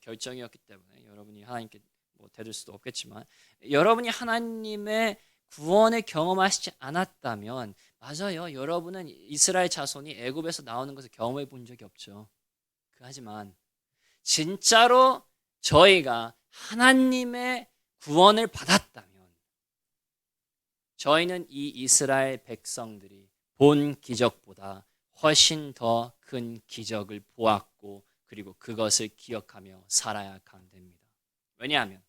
S1: 결정이었기 때문에 여러분이 하나님께 뭐 대들 수도 없겠지만, 여러분이 하나님의 구원을 경험하시지 않았다면 맞아요. 여러분은 이스라엘 자손이 애굽에서 나오는 것을 경험해 본 적이 없죠. 하지만 진짜로 저희가 하나님의 구원을 받았다면 저희는 이 이스라엘 백성들이 본 기적보다 훨씬 더 큰 기적을 보았고, 그리고 그것을 기억하며 살아야 됩니다. 왜냐하면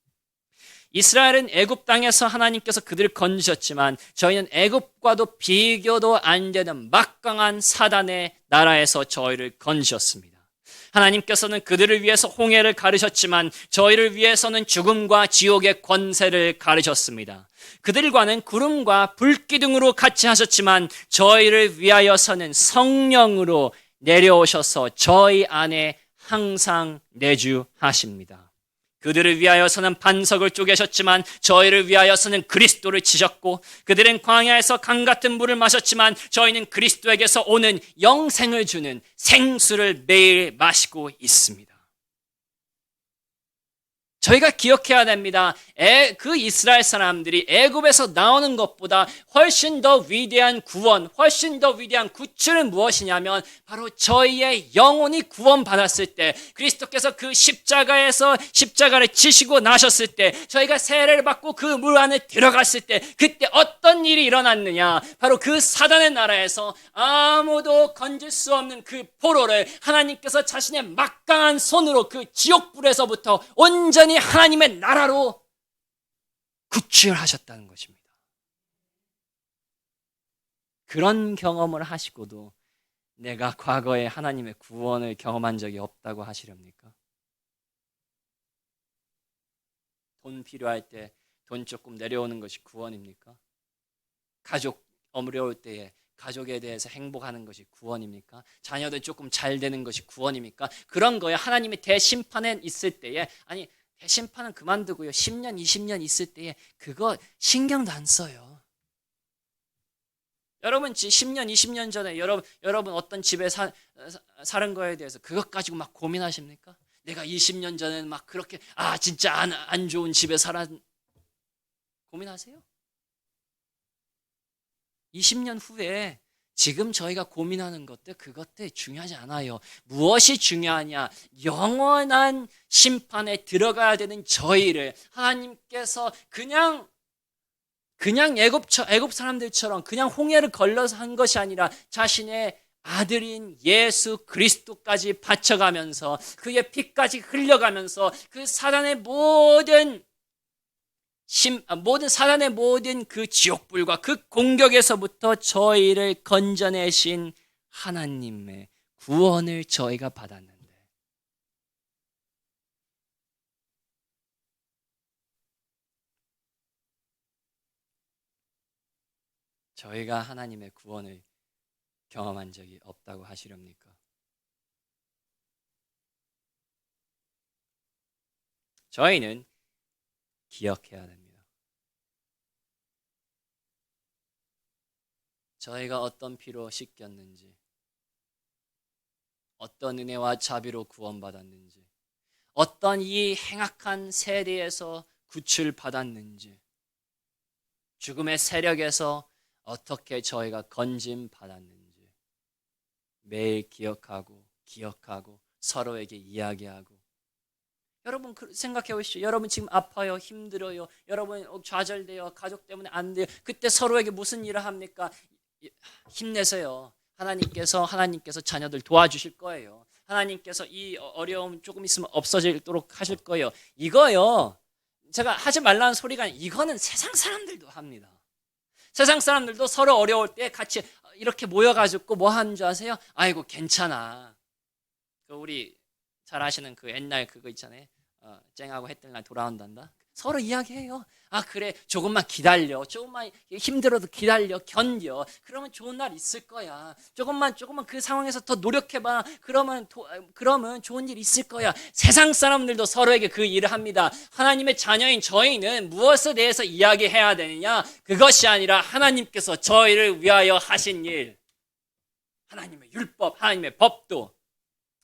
S1: 이스라엘은 애굽 땅에서 하나님께서 그들을 건지셨지만 저희는 애굽과도 비교도 안 되는 막강한 사단의 나라에서 저희를 건지셨습니다. 하나님께서는 그들을 위해서 홍해를 가르셨지만 저희를 위해서는 죽음과 지옥의 권세를 가르셨습니다. 그들과는 구름과 불기둥으로 같이 하셨지만 저희를 위하여서는 성령으로 내려오셔서 저희 안에 항상 내주하십니다. 그들을 위하여서는 반석을 쪼개셨지만 저희를 위하여서는 그리스도를 치셨고, 그들은 광야에서 강 같은 물을 마셨지만 저희는 그리스도에게서 오는 영생을 주는 생수를 매일 마시고 있습니다. 저희가 기억해야 됩니다. 그 이스라엘 사람들이 애굽에서 나오는 것보다 훨씬 더 위대한 구원, 훨씬 더 위대한 구출은 무엇이냐면 바로 저희의 영혼이 구원받았을 때, 그리스도께서 그 십자가를 지시고 나셨을 때, 저희가 세례를 받고 그 물 안에 들어갔을 때, 그때 어떤 일이 일어났느냐? 바로 그 사단의 나라에서 아무도 건질 수 없는 그 포로를 하나님께서 자신의 막강한 손으로 그 지옥불에서부터 온전히 하나님의 나라로 구출하셨다는 것입니다. 그런 경험을 하시고도 내가 과거에 하나님의 구원을 경험한 적이 없다고 하시렵니까? 돈 필요할 때 돈 조금 내려오는 것이 구원입니까? 가족 어려울 때에 가족에 대해서 행복하는 것이 구원입니까? 자녀들 조금 잘 되는 것이 구원입니까? 그런 거에 하나님의 대심판에 있을 때에, 아니 대심판은 그만두고요, 10년 20년 있을 때에 그거 신경도 안 써요. 여러분 10년 20년 전에 여러분 어떤 집에 사는 거에 대해서 그것 가지고 막 고민하십니까? 내가 20년 전에는 막 그렇게 진짜 안 좋은 집에 고민하세요? 20년 후에 지금 저희가 고민하는 그것들 중요하지 않아요. 무엇이 중요하냐? 영원한 심판에 들어가야 되는 저희를 하나님께서 그냥 애굽 사람들처럼 그냥 홍해를 걸러서 한 것이 아니라 자신의 아들인 예수 그리스도까지 바쳐가면서 그의 피까지 흘려가면서 그 사단의 모든 사단의 모든 그 지옥불과 그 공격에서부터 저희를 건져내신 하나님의 구원을 저희가 받았는데, 저희가 하나님의 구원을 경험한 적이 없다고 하시렵니까? 저희는 기억해야 됩니다. 저희가 어떤 피로 씻겼는지, 어떤 은혜와 자비로 구원받았는지, 어떤 이 행악한 세대에서 구출받았는지, 죽음의 세력에서 어떻게 저희가 건짐받았는지 매일 기억하고 서로에게 이야기하고. 여러분 생각해 보십시오. 여러분 지금 아파요, 힘들어요, 여러분 좌절돼요, 가족 때문에 안 돼요. 그때 서로에게 무슨 일을 합니까? 힘내세요. 하나님께서 자녀들 도와주실 거예요. 하나님께서 이 어려움 조금 있으면 없어지도록 하실 거예요. 이거요, 제가 하지 말라는 소리가 아니라 이거는 세상 사람들도 합니다. 세상 사람들도 서로 어려울 때 같이 이렇게 모여가지고 뭐 하는 줄 아세요? 아이고 괜찮아. 우리 잘 아시는 그 옛날 그거 있잖아요. 쨍하고 해뜰 날 돌아온단다. 서로 이야기해요. 아, 그래, 조금만 기다려. 조금만 힘들어도 기다려, 견뎌. 그러면 좋은 날 있을 거야. 조금만 그 상황에서 더 노력해봐. 그러면 좋은 일 있을 거야. 세상 사람들도 서로에게 그 일을 합니다. 하나님의 자녀인 저희는 무엇에 대해서 이야기해야 되느냐? 그것이 아니라 하나님께서 저희를 위하여 하신 일, 하나님의 율법, 하나님의 법도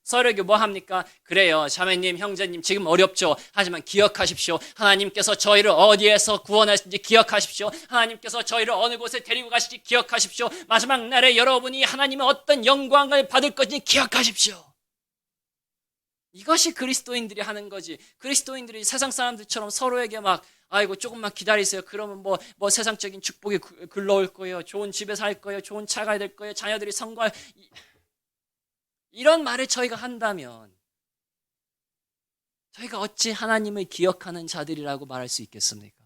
S1: 서로에게 뭐 합니까? 그래요, 자매님, 형제님, 지금 어렵죠. 하지만 기억하십시오. 하나님께서 저희를 어디에서 구원하신지 기억하십시오. 하나님께서 저희를 어느 곳에 데리고 가실지 기억하십시오. 마지막 날에 여러분이 하나님의 어떤 영광을 받을 것인지 기억하십시오. 이것이 그리스도인들이 하는 거지. 그리스도인들이 세상 사람들처럼 서로에게 막 아이고 조금만 기다리세요. 그러면 뭐 세상적인 축복이 글러올 거예요. 좋은 집에 살 거예요. 좋은 차가 될 거예요. 자녀들이 성공할, 이런 말을 저희가 한다면 저희가 어찌 하나님을 기억하는 자들이라고 말할 수 있겠습니까?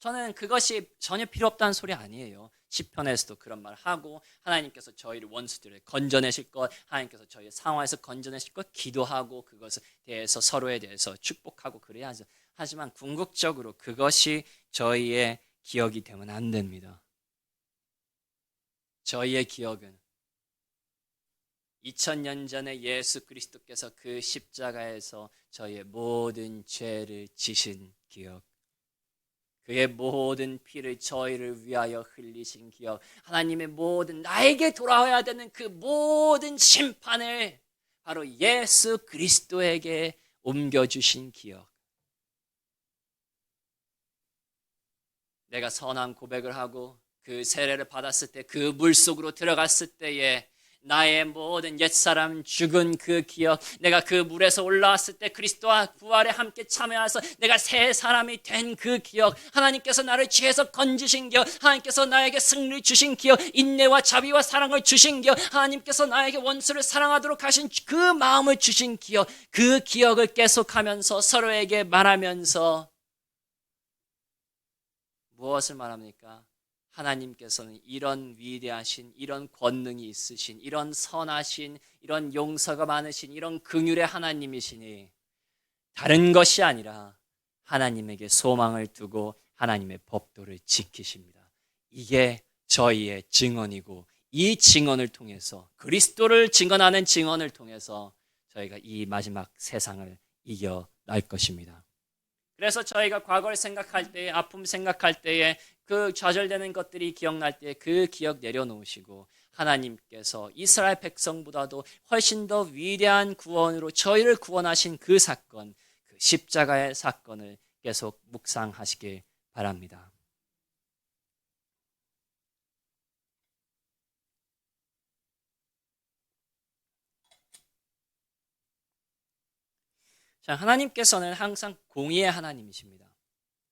S1: 저는 그것이 전혀 필요 없다는 소리 아니에요. 시편에서도 그런 말을 하고, 하나님께서 저희를 원수들을 건져내실 것, 하나님께서 저희의 상황에서 건져내실 것 기도하고, 그것에 대해서 서로에 대해서 축복하고 그래야죠. 하지만 궁극적으로 그것이 저희의 기억이 되면 안 됩니다. 저희의 기억은 2000년 전에 예수 그리스도께서 그 십자가에서 저희의 모든 죄를 지신 기억, 그의 모든 피를 저희를 위하여 흘리신 기억, 하나님의 모든 나에게 돌아와야 되는 그 모든 심판을 바로 예수 그리스도에게 옮겨주신 기억. 내가 선한 고백을 하고 그 세례를 받았을 때, 그 물속으로 들어갔을 때에 나의 모든 옛사람 죽은 그 기억, 내가 그 물에서 올라왔을 때 그리스도와 부활에 함께 참여해서 내가 새 사람이 된 그 기억, 하나님께서 나를 죄에서 건지신 기억, 하나님께서 나에게 승리를 주신 기억, 인내와 자비와 사랑을 주신 기억, 하나님께서 나에게 원수를 사랑하도록 하신 그 마음을 주신 기억, 그 기억을 계속하면서 서로에게 말하면서 무엇을 말합니까? 하나님께서는 이런 위대하신, 이런 권능이 있으신, 이런 선하신, 이런 용서가 많으신, 이런 긍휼의 하나님이시니 다른 것이 아니라 하나님에게 소망을 두고 하나님의 법도를 지키십니다. 이게 저희의 증언이고, 이 증언을 통해서, 그리스도를 증언하는 증언을 통해서 저희가 이 마지막 세상을 이겨낼 것입니다. 그래서 저희가 과거를 생각할 때에, 아픔 생각할 때에, 그 좌절되는 것들이 기억날 때 그 기억 내려놓으시고, 하나님께서 이스라엘 백성보다도 훨씬 더 위대한 구원으로 저희를 구원하신 그 사건, 그 십자가의 사건을 계속 묵상하시길 바랍니다. 자, 하나님께서는 항상 공의의 하나님이십니다.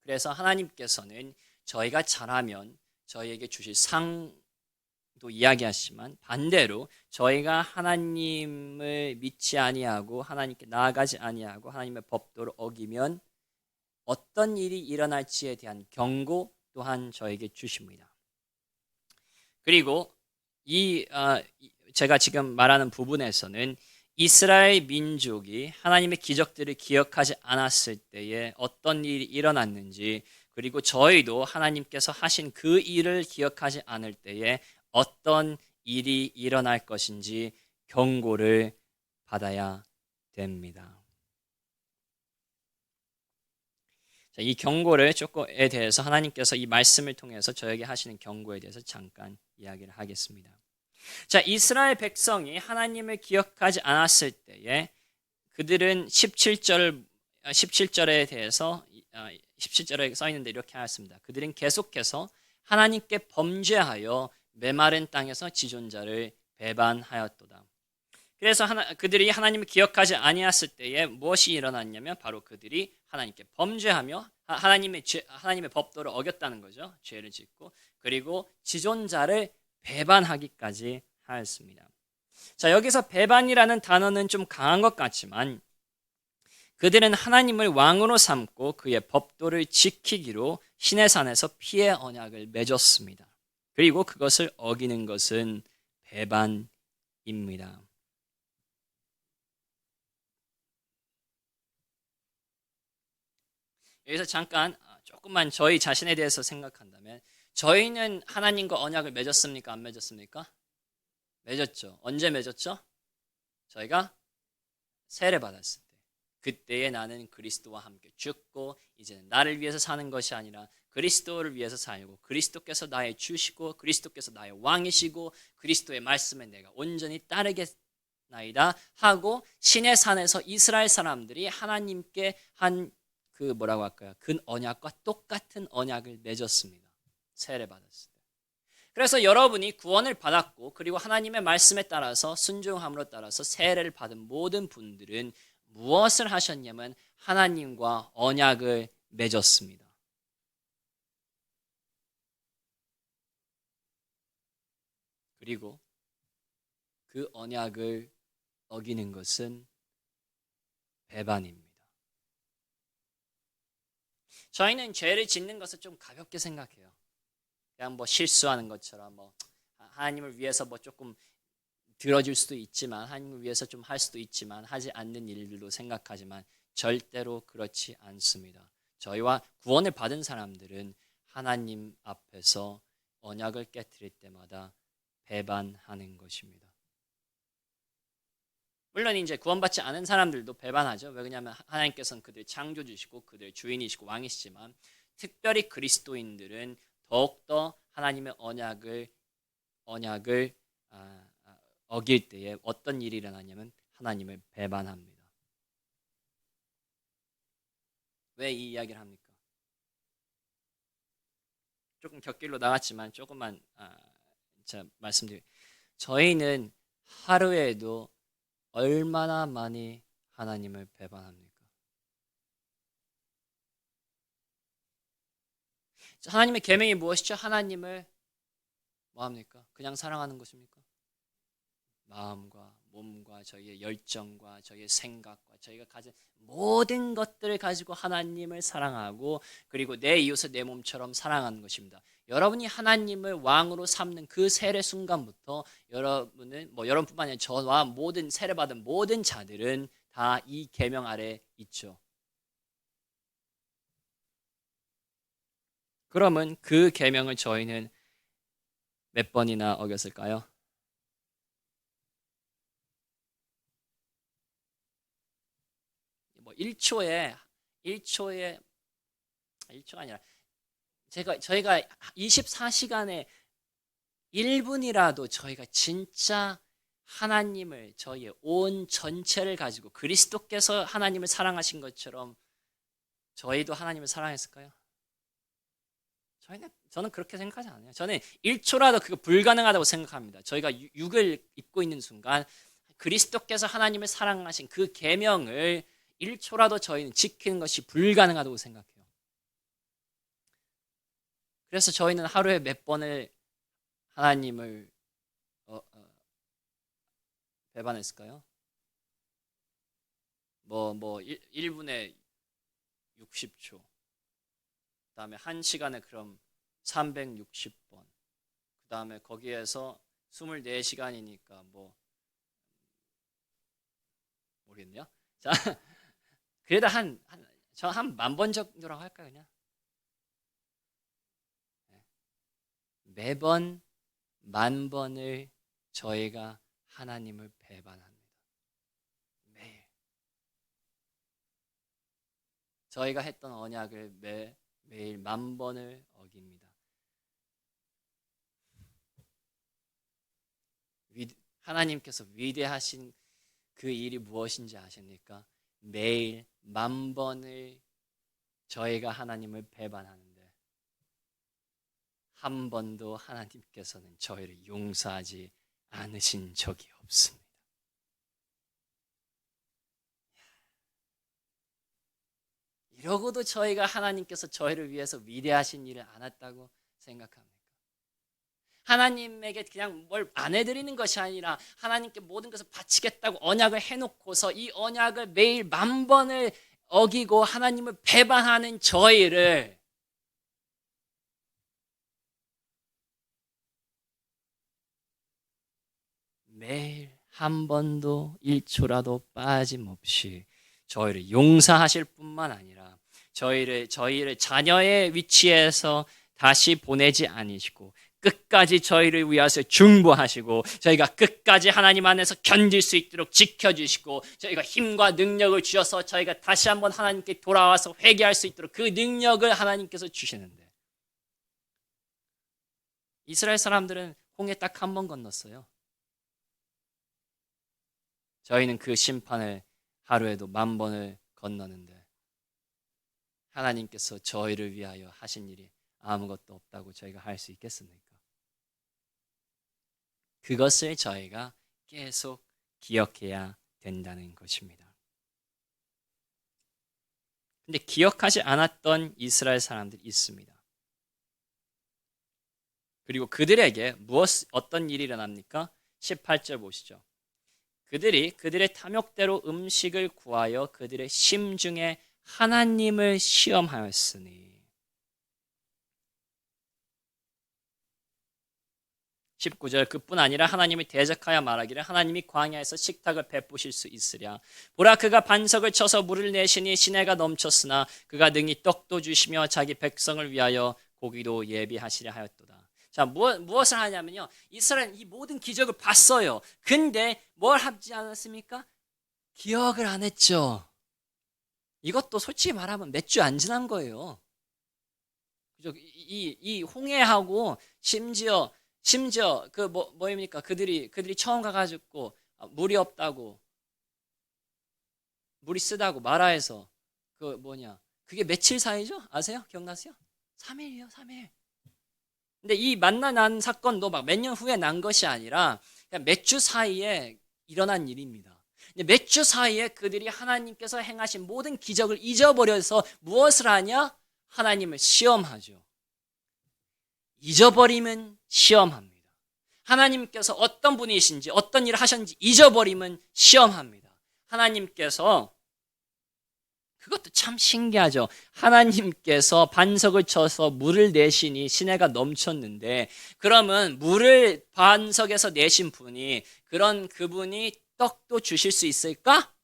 S1: 그래서 하나님께서는 저희가 잘하면 저희에게 주실 상도 이야기하시지만, 반대로 저희가 하나님을 믿지 아니하고 하나님께 나아가지 아니하고 하나님의 법도를 어기면 어떤 일이 일어날지에 대한 경고 또한 저에게 주십니다. 그리고 제가 지금 말하는 부분에서는 이스라엘 민족이 하나님의 기적들을 기억하지 않았을 때에 어떤 일이 일어났는지, 그리고 저희도 하나님께서 하신 그 일을 기억하지 않을 때에 어떤 일이 일어날 것인지 경고를 받아야 됩니다. 자, 이 경고를 조금에 대해서, 하나님께서 이 말씀을 통해서 저에게 하시는 경고에 대해서 잠깐 이야기를 하겠습니다. 자, 이스라엘 백성이 하나님을 기억하지 않았을 때에 그들은 17절에 대해서 17절에 써 있는데 이렇게 하였습니다. 그들은 계속해서 하나님께 범죄하여 메마른 땅에서 지존자를 배반하였도다. 그래서 그들이 하나님을 기억하지 아니했을 때에 무엇이 일어났냐면, 바로 그들이 하나님께 범죄하며 하나님의 법도를 어겼다는 거죠. 죄를 짓고, 그리고 지존자를 배반하기까지 하였습니다. 자, 여기서 배반이라는 단어는 좀 강한 것 같지만, 그들은 하나님을 왕으로 삼고 그의 법도를 지키기로 시내산에서 피의 언약을 맺었습니다. 그리고 그것을 어기는 것은 배반입니다. 여기서 잠깐 조금만 저희 자신에 대해서 생각한다면 저희는 하나님과 언약을 맺었습니까? 안 맺었습니까? 맺었죠. 언제 맺었죠? 저희가 세례 받았을 때. 그때에 나는 그리스도와 함께 죽고 이제는 나를 위해서 사는 것이 아니라 그리스도를 위해서 살고 그리스도께서 나의 주시고 그리스도께서 나의 왕이시고 그리스도의 말씀에 내가 온전히 따르겠나이다 하고 시내 산에서 이스라엘 사람들이 하나님께 한 그 뭐라고 할까요? 그 언약과 똑같은 언약을 맺었습니다. 세례 받았을 때. 그래서 여러분이 구원을 받았고 그리고 하나님의 말씀에 따라서 순종함으로 따라서 세례를 받은 모든 분들은 무엇을 하셨냐면 하나님과 언약을 맺었습니다. 그리고 그 언약을 어기는 것은 배반입니다. 저희는 죄를 짓는 것을 좀 가볍게 생각해요. 그냥 뭐 실수하는 것처럼 뭐 하나님을 위해서 뭐 조금 들어줄 수도 있지만 하나님을 위해서 좀 할 수도 있지만 하지 않는 일들로 생각하지만 절대로 그렇지 않습니다. 저희와 구원을 받은 사람들은 하나님 앞에서 언약을 깨뜨릴 때마다 배반하는 것입니다. 물론 이제 구원받지 않은 사람들도 배반하죠. 왜냐하면 하나님께서는 그들 창조주시고 그들 주인이시고 왕이시지만 특별히 그리스도인들은 더욱더 하나님의 언약을 어길 때에 어떤 일이 일어나냐면 하나님을 배반합니다. 왜 이 이야기를 합니까? 조금 곁길로 나갔지만 조금만 제가 말씀드릴게요. 저희는 하루에도 얼마나 많이 하나님을 배반합니까? 하나님의 계명이 무엇이죠? 하나님을 뭐합니까? 그냥 사랑하는 것입니까? 마음과 몸과 저희의 열정과 저희의 생각과 저희가 가진 모든 것들을 가지고 하나님을 사랑하고 그리고 내 이웃을 내 몸처럼 사랑하는 것입니다. 여러분이 하나님을 왕으로 삼는 그 세례 순간부터 여러분은 여러분뿐만 아니라 저와 모든 세례받은 모든 자들은 다 이 계명 아래 있죠. 그러면 그 계명을 저희는 몇 번이나 어겼을까요? 뭐 1초가 아니라 저희가 24시간에 1분이라도 저희가 진짜 하나님을 저희의 온 전체를 가지고 그리스도께서 하나님을 사랑하신 것처럼 저희도 하나님을 사랑했을까요? 저는 그렇게 생각하지 않아요. 저는 1초라도 그거 불가능하다고 생각합니다. 저희가 육을 입고 있는 순간 그리스도께서 하나님을 사랑하신 그 계명을 1초라도 저희는 지키는 것이 불가능하다고 생각해요. 그래서 저희는 하루에 몇 번을 하나님을 배반했을까요? 1분에 60초. 그 다음에 1시간에 그럼 360번. 그 다음에 거기에서 24시간이니까 모르겠네요. 자, 그래도 한 10,000번 정도라고 할까요, 그냥? 매번 10,000번을 저희가 하나님을 배반합니다. 매일. 저희가 했던 언약을 매일 10,000번을 어깁니다. 하나님께서 위대하신 그 일이 무엇인지 아십니까? 매일 10,000번을 저희가 하나님을 배반하는데 한 번도 하나님께서는 저희를 용서하지 않으신 적이 없습니다. 이러고도 저희가 하나님께서 저희를 위해서 위대하신 일을 안 했다고 생각합니까? 하나님에게 그냥 뭘 안 해드리는 것이 아니라 하나님께 모든 것을 바치겠다고 언약을 해놓고서 이 언약을 매일 10,000번을 어기고 하나님을 배반하는 저희를 매일 한 번도 1초라도 빠짐없이 저희를 용서하실 뿐만 아니라 저희를 자녀의 위치에서 다시 보내지 않으시고 끝까지 저희를 위해서 중보하시고 저희가 끝까지 하나님 안에서 견딜 수 있도록 지켜주시고 저희가 힘과 능력을 주셔서 저희가 다시 한번 하나님께 돌아와서 회개할 수 있도록 그 능력을 하나님께서 주시는데 이스라엘 사람들은 홍해 딱 한 번 건넜어요. 저희는 그 심판을 하루에도 10,000번을 건너는데 하나님께서 저희를 위하여 하신 일이 아무것도 없다고 저희가 할 수 있겠습니까? 그것을 저희가 계속 기억해야 된다는 것입니다. 근데 기억하지 않았던 이스라엘 사람들이 있습니다. 그리고 그들에게 어떤 일이 일어납니까? 18절 보시죠. 그들의 탐욕대로 음식을 구하여 그들의 심중에 하나님을 시험하였으니 19절 그뿐 아니라 하나님을 대적하여 말하기를 하나님이 광야에서 식탁을 베푸실 수 있으랴 보라 그가 반석을 쳐서 물을 내시니 시내가 넘쳤으나 그가 능히 떡도 주시며 자기 백성을 위하여 고기도 예비하시려 하였도다. 자, 무엇을 하냐면요. 이스라엘은 이 모든 기적을 봤어요. 근데 뭘 하지 않았습니까? 기억을 안 했죠. 이것도 솔직히 말하면 몇 주 안 지난 거예요. 그죠? 이 홍해하고 심지어 그 뭐입니까? 그들이 처음 가가지고 물이 없다고 물이 쓰다고 마라에서 그게 며칠 사이죠? 아세요? 기억나세요? 3일이요, 3일. 근데 이 만난 사건도 막 몇 년 후에 난 것이 아니라 그냥 몇 주 사이에 일어난 일입니다. 근데 몇 주 사이에 그들이 하나님께서 행하신 모든 기적을 잊어버려서 무엇을 하냐? 하나님을 시험하죠. 잊어버리면 시험합니다. 하나님께서 어떤 분이신지 어떤 일을 하셨는지 잊어버리면 시험합니다. 하나님께서 그것도 참 신기하죠. 하나님께서 반석을 쳐서 물을 내시니 시내가 넘쳤는데 그러면 물을 반석에서 내신 분이 그분이 떡도 주실 수 있을까?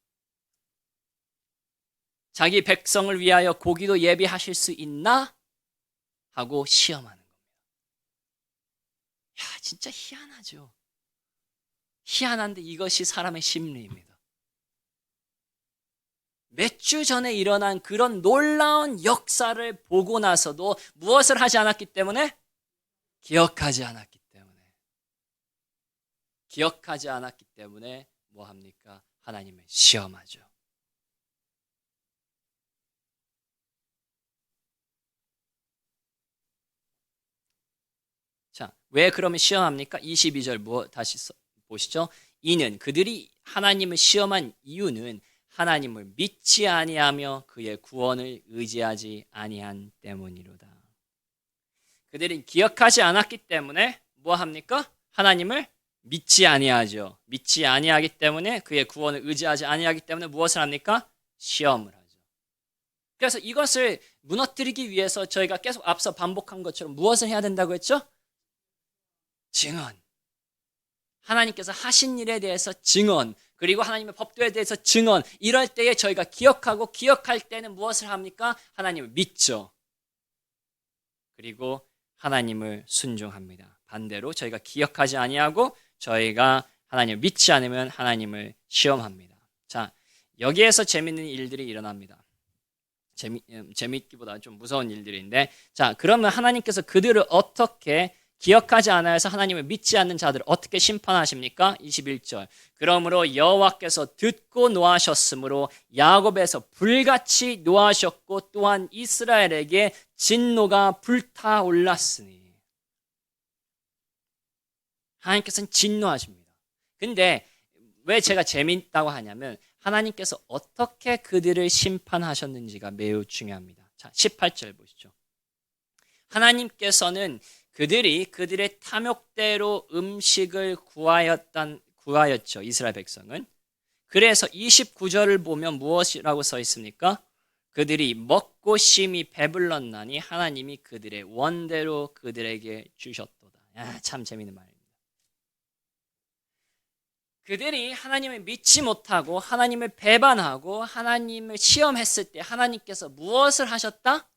S1: 자기 백성을 위하여 고기도 예비하실 수 있나? 하고 시험하는 겁니다. 야, 진짜 희한하죠. 희한한데 이것이 사람의 심리입니다. 몇 주 전에 일어난 그런 놀라운 역사를 보고 나서도 무엇을 하지 않았기 때문에? 기억하지 않았기 때문에 뭐 합니까? 하나님을 시험하죠. 자, 왜 그러면 시험합니까? 22절 다시 보시죠. 이는 그들이 하나님을 시험한 이유는 하나님을 믿지 아니하며 그의 구원을 의지하지 아니한 때문이로다. 그들이 기억하지 않았기 때문에 뭐 합니까? 하나님을 믿지 아니하죠. 믿지 아니하기 때문에 그의 구원을 의지하지 아니하기 때문에 무엇을 합니까? 시험을 하죠. 그래서 이것을 무너뜨리기 위해서 저희가 계속 앞서 반복한 것처럼 무엇을 해야 된다고 했죠? 증언. 하나님께서 하신 일에 대해서 증언, 그리고 하나님의 법도에 대해서 증언. 이럴 때에 저희가 기억하고 기억할 때는 무엇을 합니까? 하나님을 믿죠. 그리고 하나님을 순종합니다. 반대로 저희가 기억하지 아니하고 저희가 하나님을 믿지 않으면 하나님을 시험합니다. 자, 여기에서 재밌는 일들이 일어납니다. 재밌기보다 좀 무서운 일들인데, 자, 그러면 하나님께서 그들을 어떻게 기억하지 않아서 하나님을 믿지 않는 자들을 어떻게 심판하십니까? 21절. 그러므로 여호와께서 듣고 노하셨으므로 야곱에서 불같이 노하셨고 또한 이스라엘에게 진노가 불타올랐으니. 하나님께서는 진노하십니다. 근데 왜 제가 재밌다고 하냐면 하나님께서 어떻게 그들을 심판하셨는지가 매우 중요합니다. 자, 18절 보시죠. 하나님께서는 그들의 탐욕대로 음식을 구하였죠. 이스라엘 백성은. 그래서 29절을 보면 무엇이라고 써 있습니까? 그들이 먹고 심히 배불렀나니 하나님이 그들의 원대로 그들에게 주셨도다. 참 재미있는 말입니다. 그들이 하나님을 믿지 못하고 하나님을 배반하고 하나님을 시험했을 때 하나님께서 무엇을 하셨다?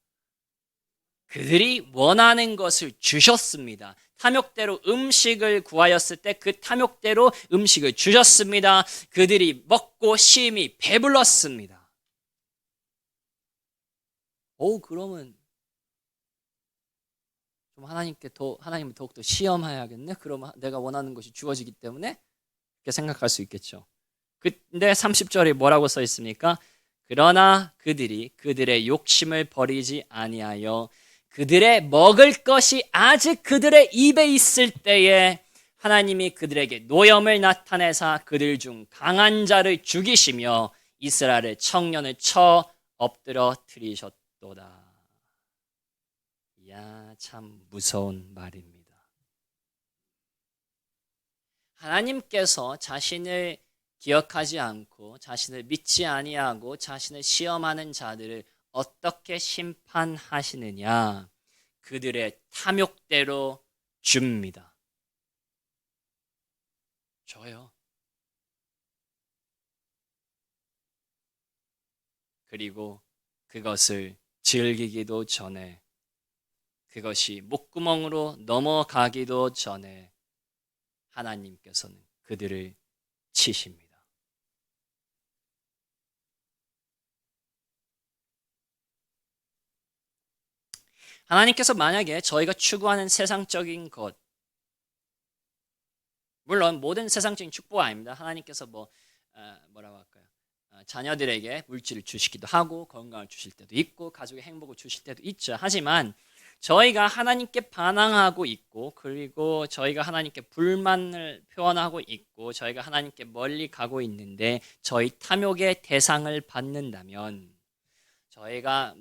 S1: 그들이 원하는 것을 주셨습니다. 탐욕대로 음식을 구하였을 때 그 탐욕대로 음식을 주셨습니다. 그들이 먹고 심히 배불렀습니다. 그러면 좀 하나님을 더욱더 시험해야겠네? 그러면 내가 원하는 것이 주어지기 때문에 그렇게 생각할 수 있겠죠. 근데 30절에 뭐라고 써 있습니까? 그러나 그들이 그들의 욕심을 버리지 아니하여 그들의 먹을 것이 아직 그들의 입에 있을 때에 하나님이 그들에게 노염을 나타내사 그들 중 강한 자를 죽이시며 이스라엘의 청년을 쳐 엎드러뜨리셨도다. 이야, 참 무서운 말입니다. 하나님께서 자신을 기억하지 않고 자신을 믿지 아니하고 자신을 시험하는 자들을 어떻게 심판하시느냐? 그들의 탐욕대로 줍니다. 줘요. 그리고 그것을 즐기기도 전에, 그것이 목구멍으로 넘어가기도 전에 하나님께서는 그들을 치십니다. 하나님께서 만약에 저희가 추구하는 세상적인 것, 물론 모든 세상적인 축복 아닙니다. 하나님께서 뭐라고 할까요? 자녀들에게 물질을 주시기도 하고 건강을 주실 때도 있고 가족의 행복을 주실 때도 있죠. 하지만 저희가 하나님께 반항하고 있고 그리고 저희가 하나님께 불만을 표현하고 있고 저희가 하나님께 멀리 가고 있는데 저희 탐욕의 대상을 받는다면 저희가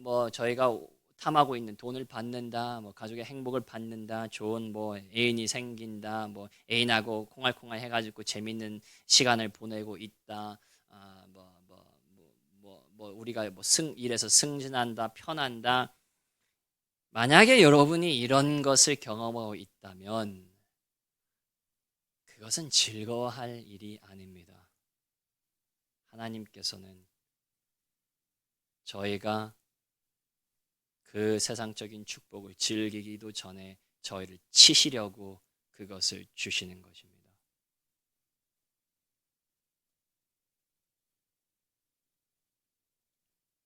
S1: 탐하고 있는 돈을 받는다, 가족의 행복을 받는다, 좋은 애인이 생긴다, 애인하고 콩알콩알 해가지고 재밌는 시간을 보내고 있다, 우리가 일에서 승진한다, 편한다. 만약에 여러분이 이런 것을 경험하고 있다면 그것은 즐거워할 일이 아닙니다. 하나님께서는 저희가 그 세상적인 축복을 즐기기도 전에 저희를 치시려고 그것을 주시는 것입니다.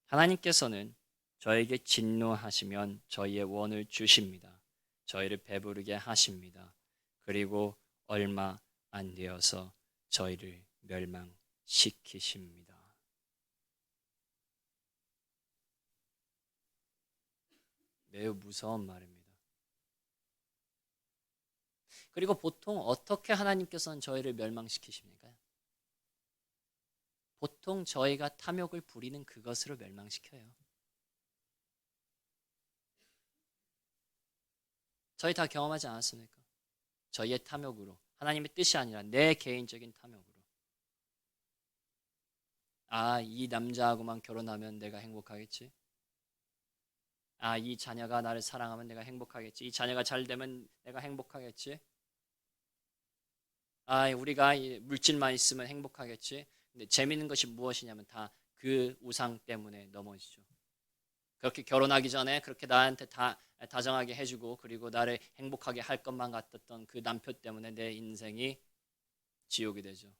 S1: 하나님께서는 저에게 진노하시면 저희의 원을 주십니다. 저희를 배부르게 하십니다. 그리고 얼마 안 되어서 저희를 멸망시키십니다. 매우 무서운 말입니다. 그리고 보통 어떻게 하나님께서는 저희를 멸망시키십니까? 보통 저희가 탐욕을 부리는 그것으로 멸망시켜요. 저희 다 경험하지 않았습니까? 저희의 탐욕으로, 하나님의 뜻이 아니라 내 개인적인 탐욕으로. 이 남자하고만 결혼하면 내가 행복하겠지? 이 자녀가 나를 사랑하면 내가 행복하겠지? 이 자녀가 잘 되면 내가 행복하겠지? 우리가 물질만 있으면 행복하겠지? 근데 재미있는 것이 무엇이냐면 다 그 우상 때문에 넘어지죠. 그렇게 결혼하기 전에 그렇게 나한테 다 다정하게 해주고 그리고 나를 행복하게 할 것만 같았던 그 남편 때문에 내 인생이 지옥이 되죠.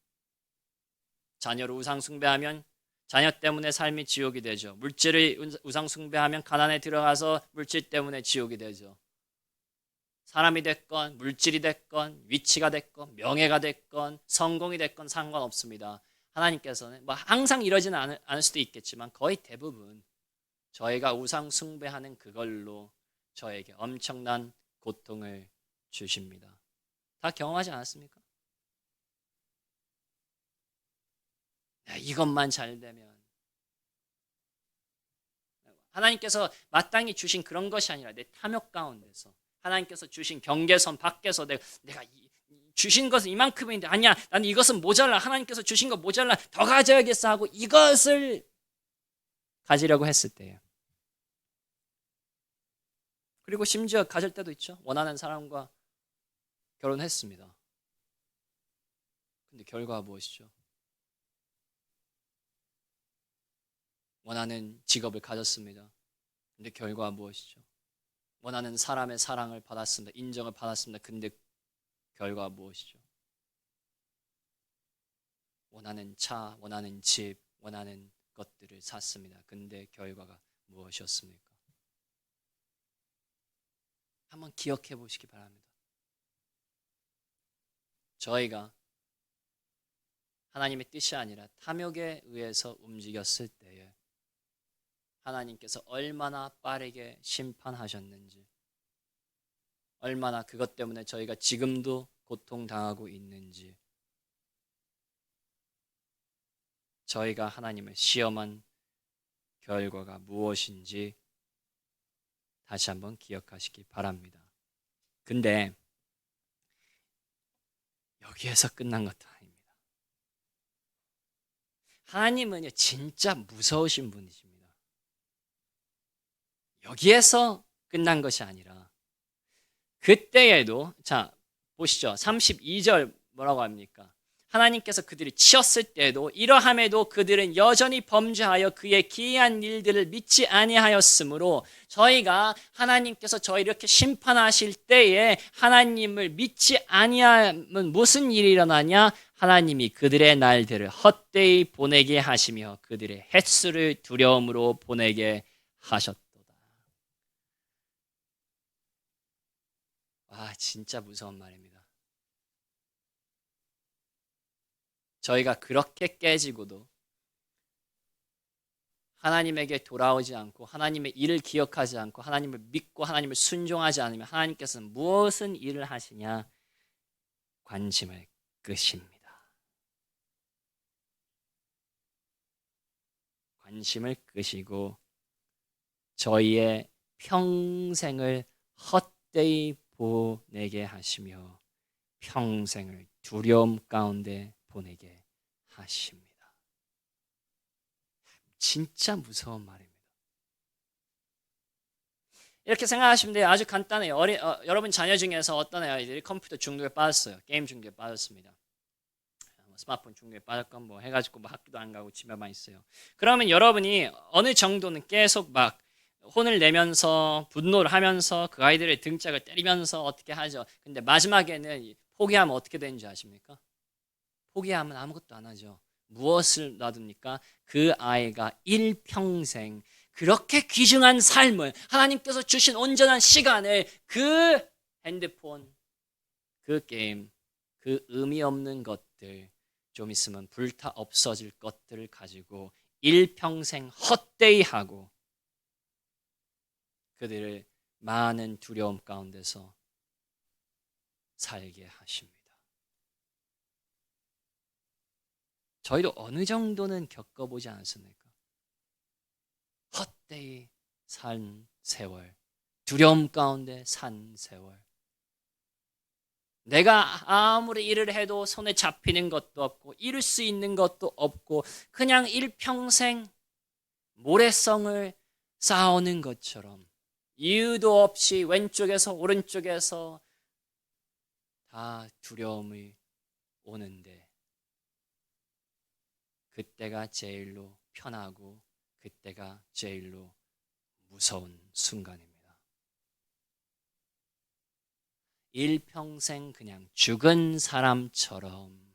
S1: 자녀를 우상 숭배하면 자녀 때문에 삶이 지옥이 되죠. 물질을 우상 숭배하면 가난에 들어가서 물질 때문에 지옥이 되죠. 사람이 됐건 물질이 됐건 위치가 됐건 명예가 됐건 성공이 됐건 상관없습니다. 하나님께서는 항상 이러지는 않을 수도 있겠지만 거의 대부분 저희가 우상 숭배하는 그걸로 저에게 엄청난 고통을 주십니다. 다 경험하지 않았습니까? 이것만 잘 되면 하나님께서 마땅히 주신 그런 것이 아니라 내 탐욕 가운데서 하나님께서 주신 경계선 밖에서 내가 주신 것은 이만큼인데 아니야 나는 이것은 모자라 하나님께서 주신 것 모자라 더 가져야겠어 하고 이것을 가지려고 했을 때예요. 그리고 심지어 가질 때도 있죠. 원하는 사람과 결혼했습니다. 근데 결과가 무엇이죠? 원하는 직업을 가졌습니다. 근데 결과가 무엇이죠? 원하는 사람의 사랑을 받았습니다. 인정을 받았습니다. 근데 결과가 무엇이죠? 원하는 차, 원하는 집, 원하는 것들을 샀습니다. 근데 결과가 무엇이었습니까? 한번 기억해 보시기 바랍니다. 저희가 하나님의 뜻이 아니라 탐욕에 의해서 움직였을 때에 하나님께서 얼마나 빠르게 심판하셨는지, 얼마나 그것 때문에 저희가 지금도 고통당하고 있는지, 저희가 하나님을 시험한 결과가 무엇인지 다시 한번 기억하시기 바랍니다. 근데 여기에서 끝난 것도 아닙니다. 하나님은요, 진짜 무서우신 분이십니다. 여기에서 끝난 것이 아니라 그때에도, 자 보시죠. 32절 뭐라고 합니까? 하나님께서 그들이 치었을 때도 이러함에도 그들은 여전히 범죄하여 그의 기이한 일들을 믿지 아니하였으므로, 저희가 하나님께서 저희 이렇게 심판하실 때에 하나님을 믿지 아니하면 무슨 일이 일어나냐? 하나님이 그들의 날들을 헛되이 보내게 하시며 그들의 횟수를 두려움으로 보내게 하셨도다. 와, 진짜 무서운 말입니다. 저희가 그렇게 깨지고도 하나님에게 돌아오지 않고 하나님의 일을 기억하지 않고 하나님을 믿고 하나님을 순종하지 않으면 하나님께서는 무슨 일을 하시냐? 관심을 끄십니다. 관심을 끄시고 저희의 평생을 헛되이 보내게 하시며 평생을 두려움 가운데 보내게 하십니다. 진짜 무서운 말입니다. 이렇게 생각하시면 돼요. 아주 간단해요. 여러분 자녀 중에서 어떤 아이들이 컴퓨터 중독에 빠졌어요. 게임 중독에 빠졌습니다. 스마트폰 중독에 빠졌건 뭐 해가지고 뭐 학교도 안 가고 집에만 있어요. 그러면 여러분이 어느 정도는 계속 막 혼을 내면서 분노를 하면서 그 아이들의 등짝을 때리면서 어떻게 하죠. 근데 마지막에는 포기하면 어떻게 되는지 아십니까? 포기하면 아무것도 안 하죠. 무엇을 놔둡니까? 그 아이가 일평생 그렇게 귀중한 삶을, 하나님께서 주신 온전한 시간을 그 핸드폰, 그 게임, 그 의미 없는 것들, 좀 있으면 불타 없어질 것들을 가지고 일평생 헛되이 하고 그들을 많은 두려움 가운데서 살게 하십니다. 저희도 어느 정도는 겪어보지 않았습니까? 헛되이 산 세월, 두려움 가운데 산 세월. 내가 아무리 일을 해도 손에 잡히는 것도 없고 이룰 수 있는 것도 없고 그냥 일평생 모래성을 쌓아오는 것처럼 이유도 없이 왼쪽에서 오른쪽에서 다 두려움이 오는데 그때가 제일로 편하고 그때가 제일로 무서운 순간입니다. 일평생 그냥 죽은 사람처럼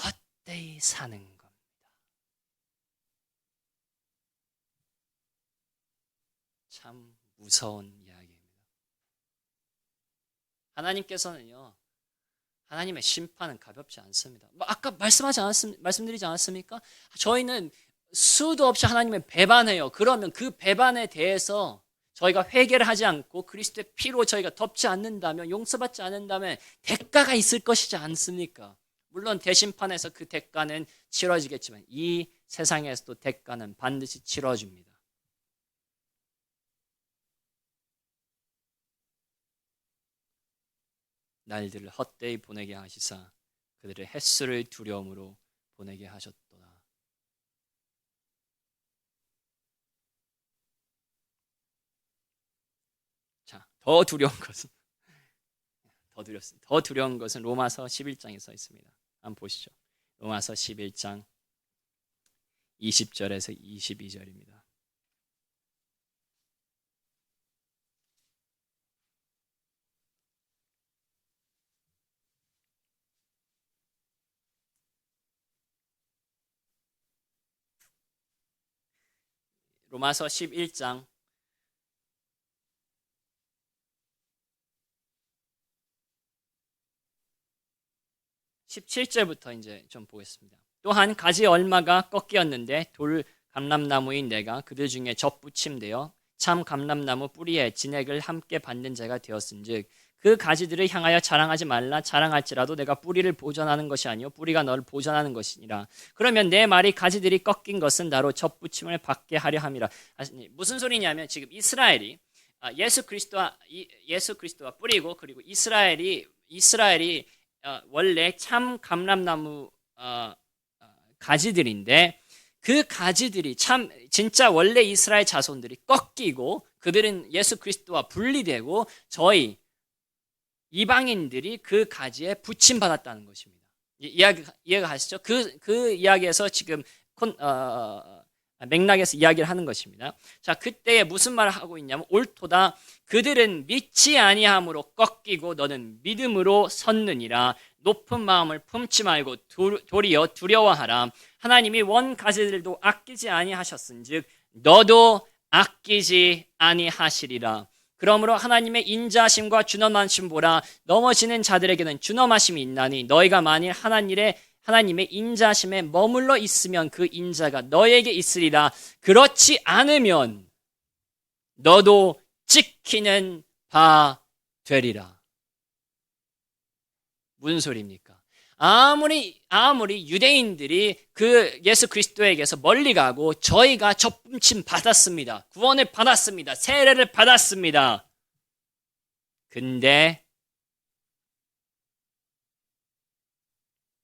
S1: 헛되이 사는 겁니다. 참 무서운 이야기입니다. 하나님께서는요, 하나님의 심판은 가볍지 않습니다. 아까 말씀드리지 않았습니까? 저희는 수도 없이 하나님을 배반해요. 그러면 그 배반에 대해서 저희가 회개를 하지 않고 그리스도의 피로 저희가 덮지 않는다면, 용서받지 않는다면 대가가 있을 것이지 않습니까? 물론 대심판에서 그 대가는 치러지겠지만 이 세상에서도 대가는 반드시 치러집니다. 날들을 헛되이 보내게 하시사 그들의 횟수를 두려움으로 보내게 하셨도다. 자, 더 두려운 것은 로마서 11장에 써 있습니다. 한번 보시죠. 로마서 11장 20절에서 22절입니다. 로마서 11장 17절부터 이제 좀 보겠습니다. 또한 가지 얼마가 꺾이었는데 돌 감람나무인 내가 그들 중에 접붙임되어 참 감람나무 뿌리에 진액을 함께 받는 자가 되었은즉 그 가지들을 향하여 자랑하지 말라. 자랑할지라도 내가 뿌리를 보존하는 것이 아니요 뿌리가 너를 보존하는 것이니라. 그러면 내 말이 가지들이 꺾인 것은 나로 접붙임을 받게 하려 함이라. 무슨 소리냐면 지금 이스라엘이 예수 그리스도와 뿌리고 그리고 이스라엘이 원래 참 감람나무 가지들인데 그 가지들이 진짜 원래 이스라엘 자손들이 꺾이고 그들은 예수 그리스도와 분리되고 저희 이방인들이 그 가지에 붙임 받았다는 것입니다. 이해가 가시죠? 그 이야기에서 지금 맥락에서 이야기를 하는 것입니다. 자, 그때에 무슨 말을 하고 있냐면 옳도다. 그들은 믿지 아니함으로 꺾이고 너는 믿음으로 섰느니라. 높은 마음을 품지 말고 도리어 두려워하라. 하나님이 원 가지들도 아끼지 아니하셨은즉 너도 아끼지 아니하시리라. 그러므로 하나님의 인자하심과 준엄하심 보라. 넘어지는 자들에게는 준엄하심이 있나니 너희가 만일 하나님의 인자하심에 머물러 있으면 그 인자가 너에게 있으리라. 그렇지 않으면 너도 찍히는 바 되리라. 무슨 소리입니까? 아무리 유대인들이 그 예수 그리스도에게서 멀리 가고 저희가 접붙임 받았습니다. 구원을 받았습니다. 세례를 받았습니다. 근데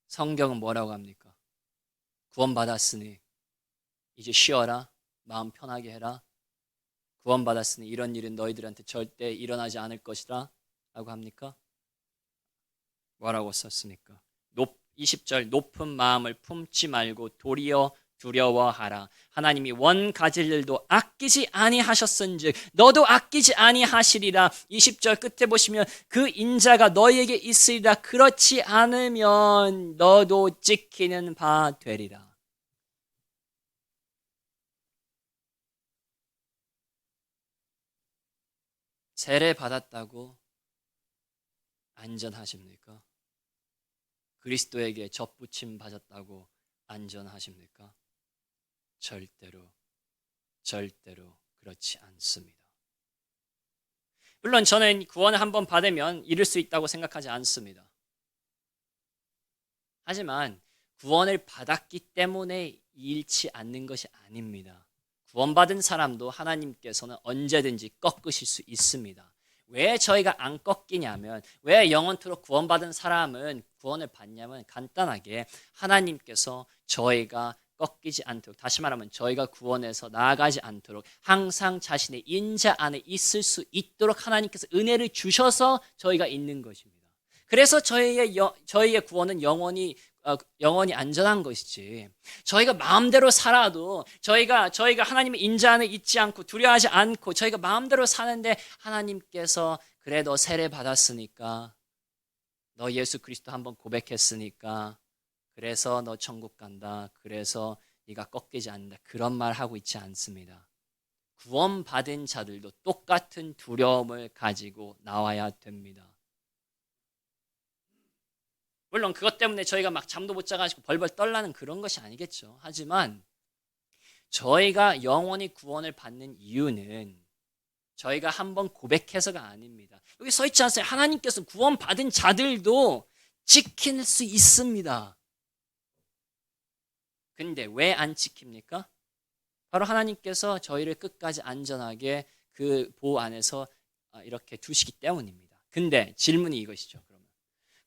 S1: 성경은 뭐라고 합니까? 구원받았으니 이제 쉬어라. 마음 편하게 해라. 구원받았으니 이런 일은 너희들한테 절대 일어나지 않을 것이다 라고 합니까? 뭐라고 썼습니까? 20절 높은 마음을 품지 말고 도리어 두려워하라. 하나님이 원 가질 일도 아끼지 아니하셨은즉 너도 아끼지 아니하시리라. 20절 끝에 보시면 그 인자가 너희에게 있으리라. 그렇지 않으면 너도 찍히는 바 되리라. 세례 받았다고 안전하십니까? 그리스도에게 접붙임 받았다고 안전하십니까? 절대로 그렇지 않습니다. 물론 저는 구원을 한번 받으면 잃을 수 있다고 생각하지 않습니다. 하지만 구원을 받았기 때문에 잃지 않는 것이 아닙니다. 구원받은 사람도 하나님께서는 언제든지 꺾으실 수 있습니다. 왜 저희가 안 꺾이냐면, 왜 영원토록 구원받은 사람은 구원을 받냐면 간단하게 하나님께서 저희가 꺾이지 않도록, 다시 말하면 저희가 구원에서 나아가지 않도록 항상 자신의 인자 안에 있을 수 있도록 하나님께서 은혜를 주셔서 저희가 있는 것입니다. 그래서 저희의 구원은 영원히 안전한 것이지, 저희가 마음대로 살아도 저희가 하나님의 인자 안에 있지 않고 두려워하지 않고 저희가 마음대로 사는데 하나님께서 그래 너 세례 받았으니까, 너 예수 그리스도 한번 고백했으니까 그래서 너 천국 간다, 그래서 네가 꺾이지 않는다, 그런 말 하고 있지 않습니다. 구원받은 자들도 똑같은 두려움을 가지고 나와야 됩니다. 물론 그것 때문에 저희가 막 잠도 못 자가지고 벌벌 떨라는 그런 것이 아니겠죠. 하지만 저희가 영원히 구원을 받는 이유는 저희가 한번 고백해서가 아닙니다. 여기 써 있지 않습니까? 하나님께서 구원받은 자들도 지킬 수 있습니다. 근데 왜 안 지킵니까? 바로 하나님께서 저희를 끝까지 안전하게 그 보호 안에서 이렇게 두시기 때문입니다. 근데 질문이 이것이죠.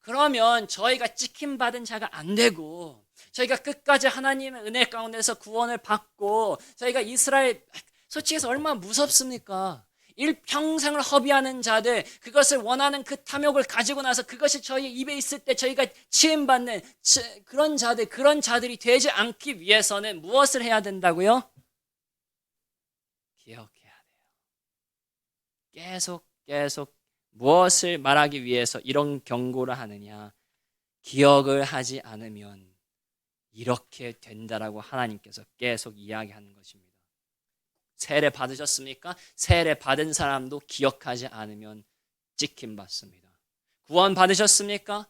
S1: 그러면 저희가 찍힘받은 자가 안 되고 저희가 끝까지 하나님의 은혜 가운데서 구원을 받고 저희가 이스라엘, 솔직히 해서 얼마나 무섭습니까? 일평생을 허비하는 자들, 그것을 원하는 그 탐욕을 가지고 나서 그것이 저희 입에 있을 때 저희가 치임받는 그런 자들이 되지 않기 위해서는 무엇을 해야 된다고요? 기억해야 돼요. 계속 무엇을 말하기 위해서 이런 경고를 하느냐? 기억을 하지 않으면 이렇게 된다라고 하나님께서 계속 이야기하는 것입니다. 세례 받으셨습니까? 세례 받은 사람도 기억하지 않으면 찍힘 받습니다. 구원 받으셨습니까?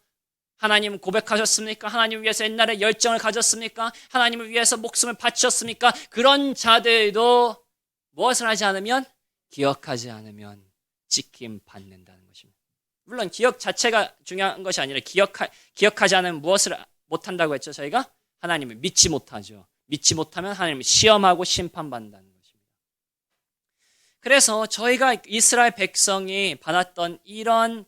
S1: 하나님 고백하셨습니까? 하나님을 위해서 옛날에 열정을 가졌습니까? 하나님을 위해서 목숨을 바치셨습니까? 그런 자들도 무엇을 하지 않으면, 기억하지 않으면 찍힘 받는다는 것입니다. 물론 기억 자체가 중요한 것이 아니라 기억하지 않으면 무엇을 못한다고 했죠? 저희가 하나님을 믿지 못하죠. 믿지 못하면 하나님을 시험하고 심판받는다는 것입니다. 그래서 저희가 이스라엘 백성이 받았던 이런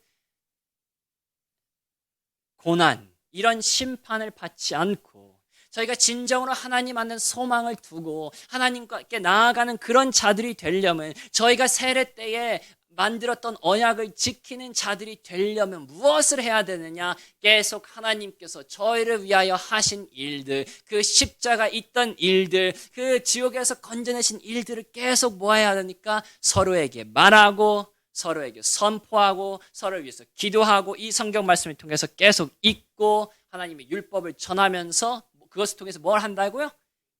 S1: 고난, 이런 심판을 받지 않고 저희가 진정으로 하나님 안에 소망을 두고 하나님께 나아가는 그런 자들이 되려면, 저희가 세례 때에 만들었던 언약을 지키는 자들이 되려면 무엇을 해야 되느냐? 계속 하나님께서 저희를 위하여 하신 일들, 그 십자가 있던 일들, 그 지옥에서 건져내신 일들을 계속 모아야 하니까 서로에게 말하고, 서로에게 선포하고, 서로를 위해서 기도하고, 이 성경 말씀을 통해서 계속 읽고 하나님의 율법을 전하면서 그것을 통해서 뭘 한다고요?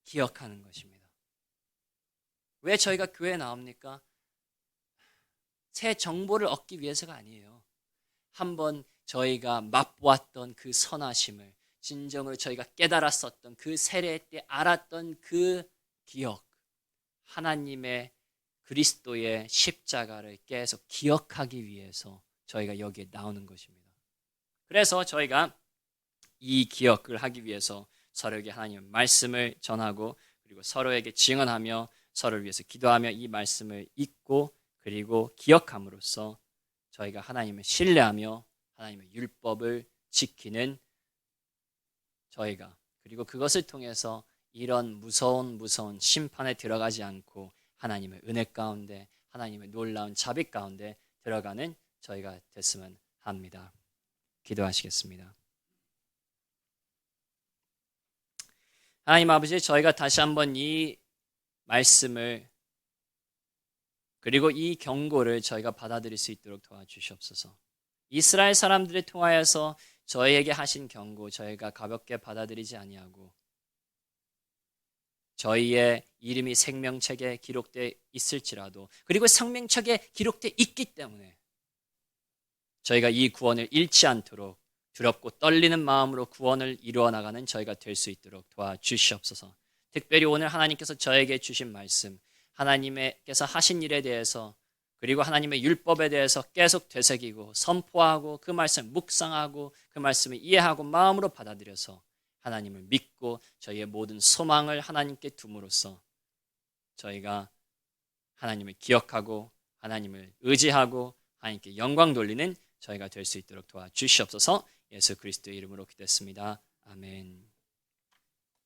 S1: 기억하는 것입니다. 왜 저희가 교회에 나옵니까? 새 정보를 얻기 위해서가 아니에요. 한번 저희가 맛보았던 그 선하심을, 진정으로 저희가 깨달았었던 그 세례 때 알았던 그 기억, 하나님의 그리스도의 십자가를 계속 기억하기 위해서 저희가 여기에 나오는 것입니다. 그래서 저희가 이 기억을 하기 위해서 서로에게 하나님의 말씀을 전하고, 그리고 서로에게 증언하며 서로를 위해서 기도하며 이 말씀을 읽고 그리고 기억함으로써 저희가 하나님을 신뢰하며 하나님의 율법을 지키는 저희가, 그리고 그것을 통해서 이런 무서운 심판에 들어가지 않고 하나님의 은혜 가운데, 하나님의 놀라운 자비 가운데 들어가는 저희가 됐으면 합니다. 기도하시겠습니다. 하나님 아버지, 저희가 다시 한번 이 말씀을, 그리고 이 경고를 저희가 받아들일 수 있도록 도와주시옵소서. 이스라엘 사람들을 통하여서 저희에게 하신 경고, 저희가 가볍게 받아들이지 아니하고 저희의 이름이 생명책에 기록되어 있을지라도, 그리고 생명책에 기록되어 있기 때문에 저희가 이 구원을 잃지 않도록 두렵고 떨리는 마음으로 구원을 이루어 나가는 저희가 될 수 있도록 도와주시옵소서. 특별히 오늘 하나님께서 저에게 주신 말씀, 하나님께서 하신 일에 대해서, 그리고 하나님의 율법에 대해서 계속 되새기고 선포하고 그 말씀 묵상하고 그 말씀을 이해하고 마음으로 받아들여서 하나님을 믿고 저희의 모든 소망을 하나님께 둠으로써 저희가 하나님을 기억하고 하나님을 의지하고 하나님께 영광 돌리는 저희가 될 수 있도록 도와주시옵소서. 예수 그리스도의 이름으로 기도했습니다. 아멘.